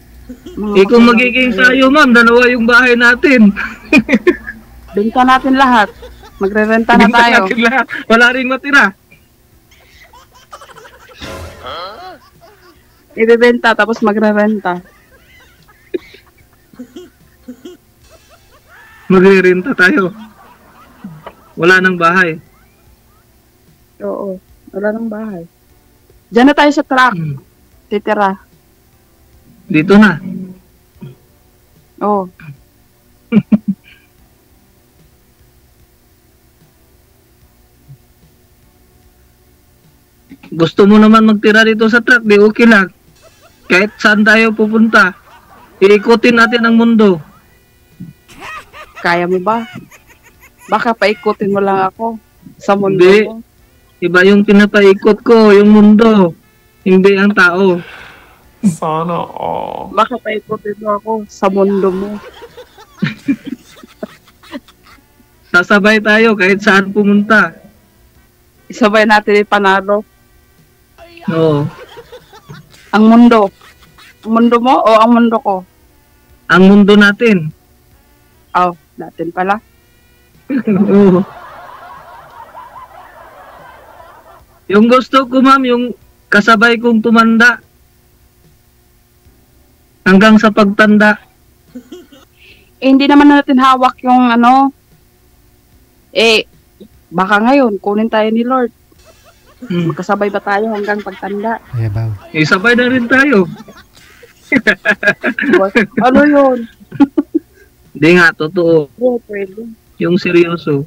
K: Kung magiging tayo ma'am, 2 yung bahay natin.
M: Benta natin lahat. Magre-renta na tayo.
K: Wala rin matira.
M: Ibebenta tapos magre-renta.
K: Magre-renta tayo. Wala nang bahay.
M: Oo, wala nang bahay. Diyan na tayo sa truck. Titira.
K: Dito na.
M: Oo.
K: Gusto mo naman magtira dito sa truck, di okay lang. Kahit saan tayo pupunta, iikutin natin ang mundo.
M: Kaya mo ba? Baka paikutin mo lang ako sa mundo
K: mo. Iba yung pinapaikot ko, yung mundo. Hindi ang tao.
G: Sana all.
M: Baka paikutin mo ako sa mundo mo.
K: Sasabay tayo kahit saan pumunta.
M: Isabay natin ipanalo.
K: Oo.
M: Ang mundo. Ang mundo mo o ang mundo ko?
K: Ang mundo natin.
M: Natin pala.
K: Oo. Yung gusto ko ma'am, yung kasabay kong tumanda. Hanggang sa pagtanda.
M: Hindi naman natin hawak yung baka ngayon, kunin tayo ni Lord. Magkasabay ba tayo hanggang pagtanda?
K: Sabay na rin tayo.
M: Ano yun?
K: Hindi nga, totoo.
M: Pwede.
K: Yung seryoso.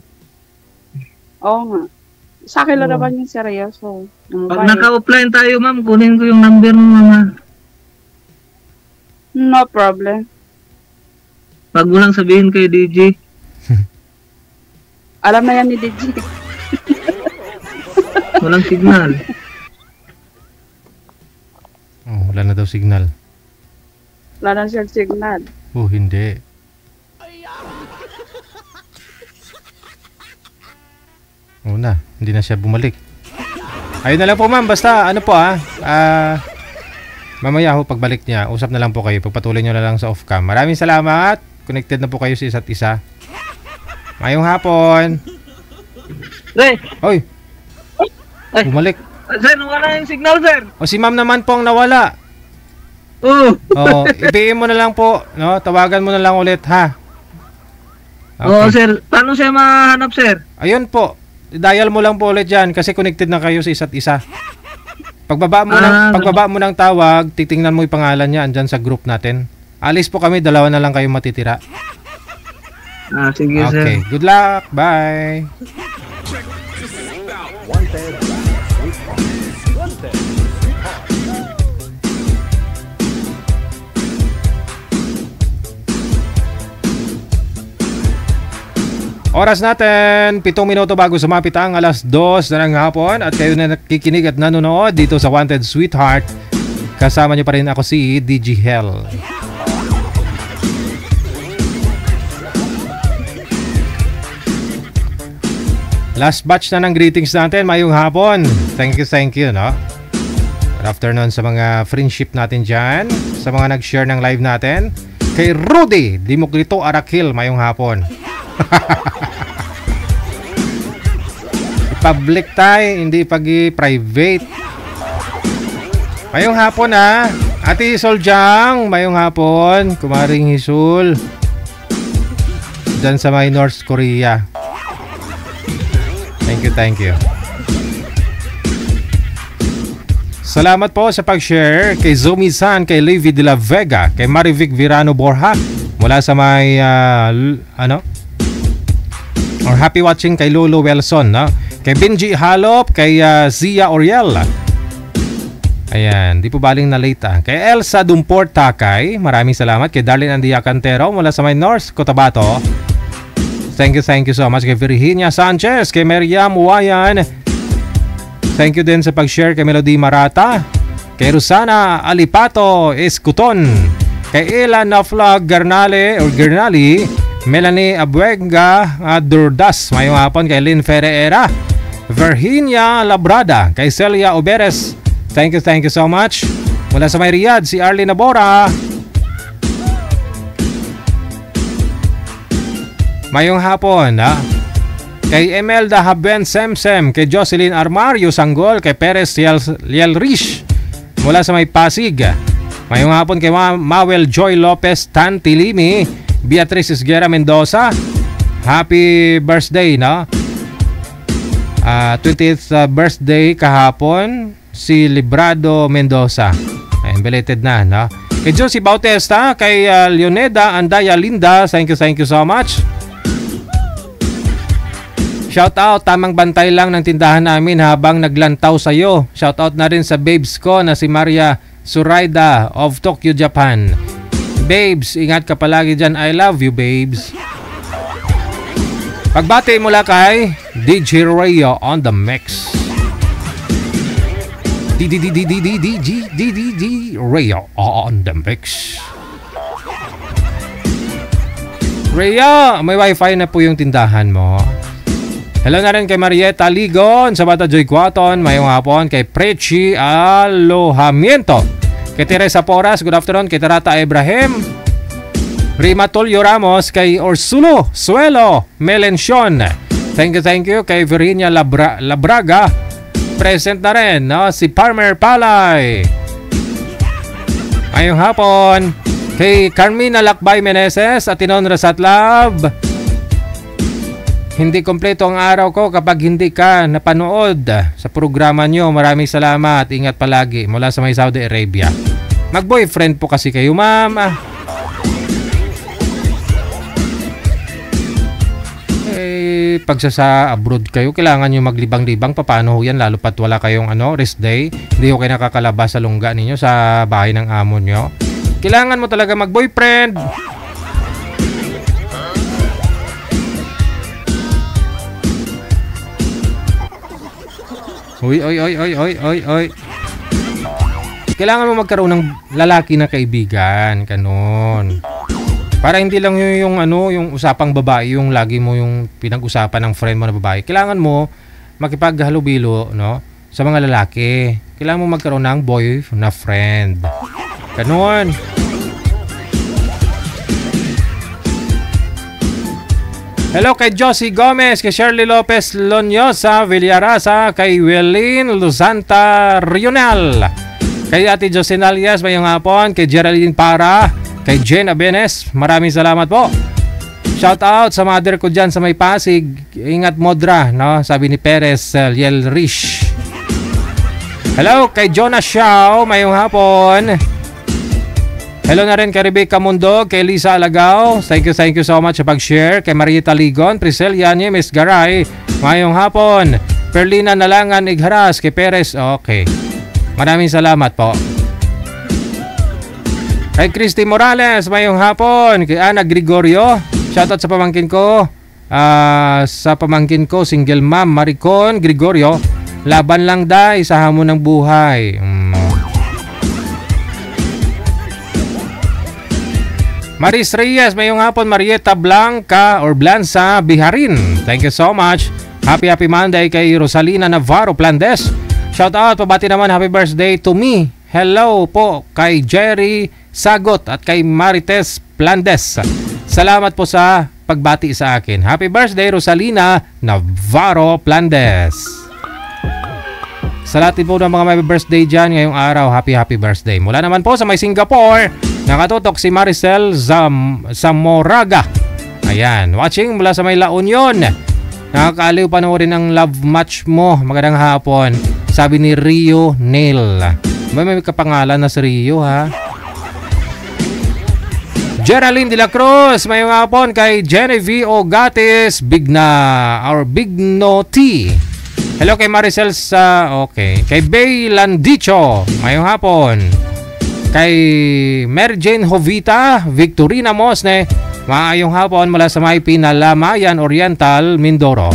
M: Oo nga. Sa akin lang
K: Oo.
M: naman yung seryoso.
K: Pag naka-offline tayo, ma'am, kunin ko yung number mo, mama.
M: No problem.
K: Wag mo lang sabihin kay DJ.
M: Alam na yan ni DJ.
K: Walang signal.
A: Oh, wala na daw signal.
M: Wala na siyang signal.
A: Oh, hindi. Oo na, hindi na siya bumalik. Ayun na lang po ma'am, basta ano po mamaya ho pagbalik niya, usap na lang po kayo, pagpatuloy nyo na lang sa off-cam. Maraming salamat, connected na po kayo sa isa't isa. Mayong hapon.
K: Sir!
A: Oy! Bumalik.
K: Sir, wala yung signal, sir!
A: O si ma'am naman po ang nawala.
K: Oo.
A: I-PM mo na lang po, no? Tawagan mo na lang ulit, ha? Okay.
K: Oo, sir. Paano siya mahanap, sir?
A: Ayun po. I-dial mo lang po ulit dyan kasi connected na kayo sa isa't isa. Pagbaba mo ng tawag, titingnan mo yung pangalan niya andyan sa group natin. Alis po kami, 2 na lang kayo matitira.
K: Sige, sir.
A: Okay, good luck. Bye. Oras natin, 7 minuto bago sumapit ang 2:00 na ng hapon at kayo na nakikinig at nanonood dito sa Wanted Sweetheart. Kasama niyo pa rin ako si DJ Hell. Last batch na ng greetings natin, mayong hapon. Thank you, no? Good afternoon sa mga friendship natin dyan, sa mga nag-share ng live natin. Kay Rudy Dimokrito Arakil, mayong hapon. Public tayo, hindi pag-private. Mayong hapon Ate Soljang, mayong hapon. Kumaring Hisul dyan sa may North Korea. Thank you. Salamat po sa pag-share kay Zomi-san, kay Levi de la Vega, kay Marivic Virano Borja mula sa may or happy watching kay Lolo Wilson, no? Kay Benji Halop, kay Zia Oriel. Ayan, di po baling na late Kay Elsa Dumport Takay, maraming salamat. Kay Darlene Andia Cantero mula sa may North Cotabato. Thank you so much. Kay Virginia Sanchez, kay Meriam Wayan. Thank you din sa pag-share kay Melody Marata, kay Rosana Alipato Escuton, kay Ela Naflag Garnali, Melanie Abuenga Durdas, mayong hapon. Kay Lynn Ferreira, Virginia Labrada, kay Celia Oberes. Thank you so much. Mula sa may Riyadh, si Arlene Nabora. Mayong hapon, kay Emelda Haben Semsem, kay Jocelyn Armario Sanggol, kay Perez Lielrich mula sa may Pasig. Mayong hapon kay Mawel Joy Lopez Tantilimi, Beatrice Esguera Mendoza. Happy birthday, no? 20th birthday kahapon si Librado Mendoza. Ayun, belated na, no? Kay Josie Bautista, kay Leoneda Andaya Linda, thank you so much. Shout out, tamang bantay lang ng tindahan namin habang naglantaw sa'yo. Shout out na rin sa babes ko na si Maria Suraida of Tokyo, Japan. Babes, ingat ka palagi dyan. I love you, babes. Pagbati mula kay DJ Rayo on the mix. DJ Rayo on the mix. Rayo, may wifi na po yung tindahan mo. Hello na rin kay Marieta Ligon sa Bata Joy Quaton. Mayong hapon kay Prechi Alohamiento. Kay Teresa Poras, good afternoon. Kay Tarata Ibrahim, Rima Tulio Ramos, kay Orsulo Suelo Melension. Thank you. Kay Virginia Labraga, present na rin, no? Si Farmer Palay. Mayong hapon kay Carmina Lakbay Meneses at Tinon Rasatlab. Hindi kompleto ang araw ko kapag hindi ka napanood sa programa nyo. Maraming salamat. Ingat palagi. Mula sa may Saudi Arabia. Mag-boyfriend po kasi kayo, ma'am. pagsasa abroad kayo, kailangan nyo maglibang-libang. Paano yan? Lalo pat wala kayong rest day. Hindi ko kayo nakakalabas sa lungga ninyo sa bahay ng amo nyo. Kailangan mo talaga mag-boyfriend. Oy. Kailangan mo magkaroon ng lalaki na kaibigan, kanon. Para hindi lang yung usapang babae, yung lagi mo yung pinag-usapan ng friend mo na babae. Kailangan mo makipaghalubilo, no, sa mga lalaki. Kailangan mo magkaroon ng boy na friend. Kanon. Hello kay Josie Gomez, kay Shirley Lopez Lonyosa, Villarasa, kay Welin Luzanta Rional, kay Ate Jocelyn Alias, mayong hapon, kay Geraldine Para, kay Jen Abenes, maraming salamat po. Shout out sa mother ko dyan sa may Pasig. Ingat modra, no? Sabi ni Perez Liel Rich. Hello kay Jonas Xiao, mayong hapon. Hello na rin kay Rebecca Mundo, kay Lisa Alagao. Thank you so much sa pag-share. Kay Marieta Ligon, Priscel Yanye, Miss Garay, mayong hapon. Perlina Nalangan Igharas, kay Perez. Okay, maraming salamat po. Kay Christy Morales, mayong hapon. Kay Ana Gregorio, shoutout sa pamangkin ko. Single mom Maricon Gregorio. Laban lang dai sa hamon ng buhay. Maris Reyes, mayong hapon. Marieta Blanca or Blanza Biharin, thank you so much. Happy Monday kay Rosalina Navarro Plandes. Shout out, pabati naman happy birthday to me. Hello po kay Jerry Sagot at kay Marites Plandes. Salamat po sa pagbati sa akin. Happy birthday Rosalina Navarro Plandes. Sa lahat po ng mga may birthday dyan ngayong araw, happy birthday. Mula naman po sa may Singapore, nakatutok si Maricel Zamoraga. Ayan, watching mula sa may La Union. Nakakaaliw panoorin ang love match mo. Magandang hapon, sabi ni Rio Neil. May kapangalan na si Rio, ha? Geraldine de la Cruz, mayong hapon. Kay Genevieve Ogatis Bigna or Bigno T. Hello kay Maricel okay. Kay Bay Landicho, mayong hapon. Kay Mary Jane Jovita Victorina Mosne, maayong hapon mula sa may Pinalamayan Oriental, Mindoro.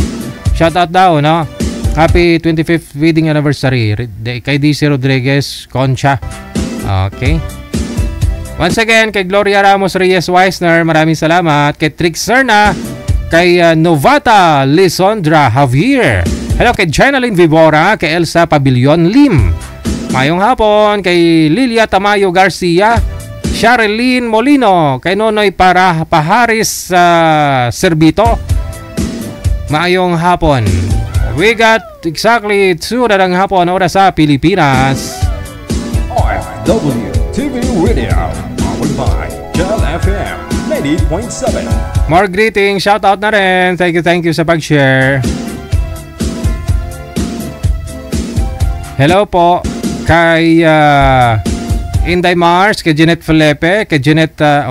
A: Shoutout daw, no? Happy 25th wedding anniversary kay DC Rodriguez Concha. Okay. Once again, kay Gloria Ramos Reyes Weisner, maraming salamat. Kay Trix Serna, kay Novata Lisondra Javier. Hello kay Jenaline Vibora, kay Elsa Pabilion Lim. Mayong hapon kay Lilia Tamayo Garcia, Sherilyn Molino, kay Nonoy Paharis Servito. Mayong hapon. We got exactly 2 na ng hapon oras sa Pilipinas.
B: OFW TV Radio, powered by Cal FM 90.7.
A: More greetings, shout out na rin. Thank you sa pag-share. Hello po kay Inday Mars, kay Jeanette Felipe, kay Jeanette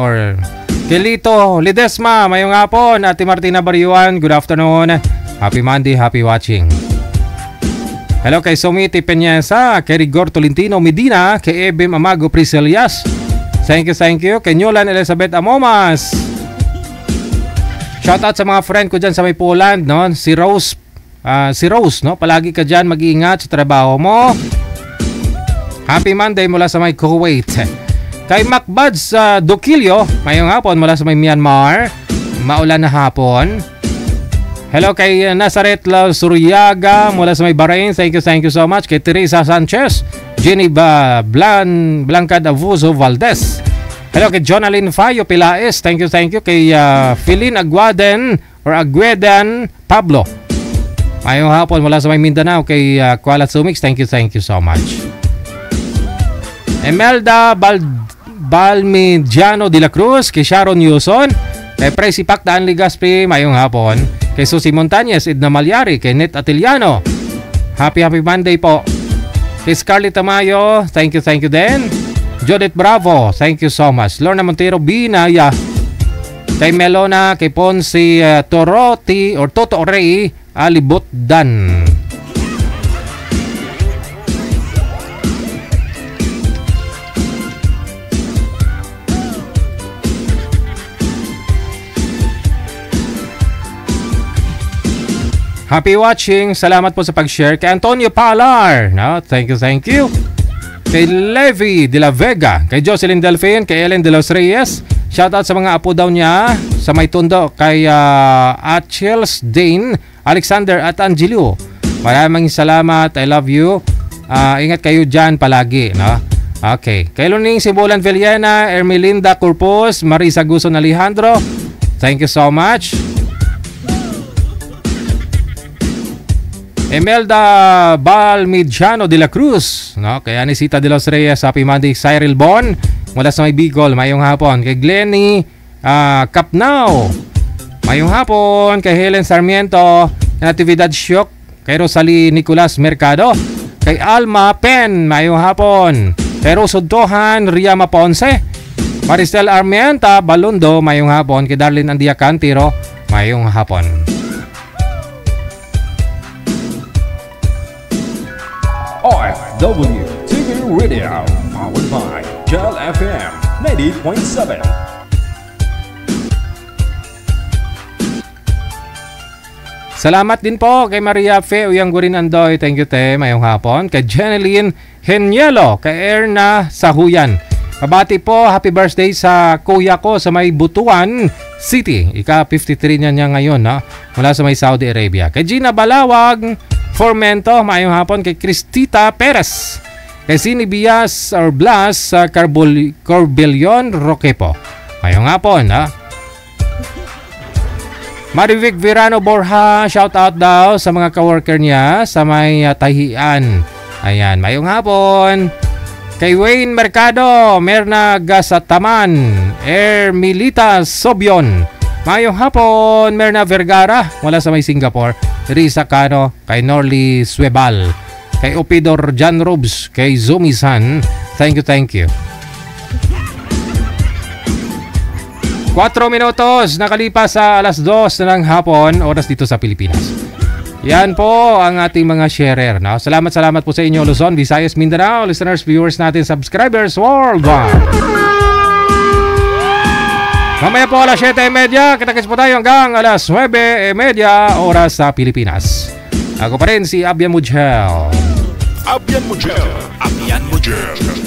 A: kay Lito Lidesma, mayong hapon. Ate Martina Bariuan, good afternoon. Happy Monday, happy watching. Hello kay Sumiti Peñasa, kay Rigor Tolentino Medina, kay Ebem Amago Priselias. Thank you. Kay Nyolan Elizabeth Amomas. Shout out sa mga friend ko dyan sa may Poland, no? Si Rose, no? Palagi ka dyan, mag-iingat sa trabaho mo. Happy Monday mula sa may Kuwait. Kay Macbuds Dukilio, mayong hapon mula sa may Myanmar. Maulan na hapon. Hello kay Nazaret La Suryaga mula sa may Bahrain. Thank you so much. Kay Teresa Sanchez, Jenny Blanca Davuzo Valdez. Hello kay Jonalyn Fayo Pilaes. Thank you. Kay Philin Aguaden Pablo. Mayong hapon mula sa may Mindanao. Kay Kuala Sumix. Thank you so much. Emelda Balmidiano de la Cruz, kay Sharon Yuson, kay Presi Pactaan Ligaspi, mayong hapon. Kay Susi Montañez, Edna Malyari, kay Net Atiliano. Happy Monday po. Kay Scarlett Tamayo, thank you din. Judith Bravo, thank you so much. Lorna Montero Binaya, Kay Melona, kay Ponce Toroti or Toto Rey Alibotdan. Happy watching. Salamat po sa pag-share. Kay Antonio Palar. No, thank you. Kay Levi de la Vega. Kay Jocelyn Delfin. Kay Ellen de los Reyes. Shoutout sa mga apo daw niya sa may tundo. Kay Achilles Dane, Alexander at Angelio. Maraming salamat. I love you. Ingat kayo dyan palagi. No? Okay. Kay Luning Sibulan Villena, Ermelinda Corpus, Marisa Guson Alejandro. Thank you so much. Emelda Balmidiano de la Cruz, no? Kay Anisita de los Reyes, Happy Monday. Cyril Bon mula sa may Bicol, mayong hapon. Kay Glenny Capnao, mayong hapon. Kay Helen Sarmiento, Natividad Syok. Kay Rosalie Nicolas Mercado. Kay Alma Pen, mayong hapon. Kay Rosodtohan Riama Ponce. Maristel Armienta Balundo, mayong hapon. Kay Darlene Andia Cantiro, mayong hapon.
B: OFW TV Radio, powered by Gel FM 90.7.
A: Salamat din po kay Maria Fe Uyanggurin Andoy. Thank you, te. Mayong hapon. Kay Jeneline Henielo. Kay Erna Sahuyan. Mabati po. Happy birthday sa kuya ko sa may Butuan City. Ika-53 niya ngayon, no? Mula sa may Saudi Arabia. Kay Gina Balawag Formento, mayong hapon. Kay Cristita Perez, kay Sini Bias or Blas Corbelion Roquepo, mayong hapon. Marivic Virano Borja, shout out daw sa mga kaworker niya sa may tahian. Ayan, mayong hapon. Kay Wayne Mercado, Merna Gasataman, Ermilita Sobion, mayong hapon. Merna Vergara mula sa may Singapore. Risa Cano, kay Norly Suebal, kay Opidor John Robes, kay Zumi-san. Thank you. 4 minutos nakalipas sa alas 2 ng hapon, oras dito sa Pilipinas. Yan po ang ating mga sharer. No? Salamat po sa inyo, Luzon, Visayas, Mindanao, listeners, viewers natin, subscribers worldwide. Mamaya po alas 7:30, kita-kits po tayo hanggang alas 9:30 oras sa Pilipinas. Ako pa rin si Abian Mujel.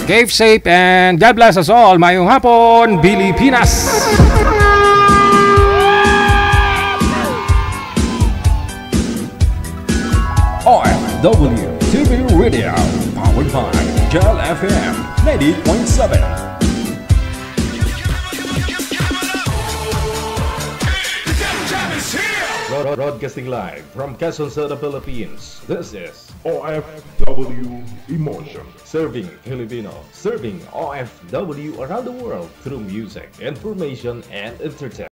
A: Keep safe and God bless us all. Mayong hapon, Pilipinas.
B: OFW TV Radio, powered by Gel FM 90.7. Broadcasting live from Quezon City, Philippines. This is OFW Emotion. Serving Filipino. Serving OFW around the world through music, information, and entertainment.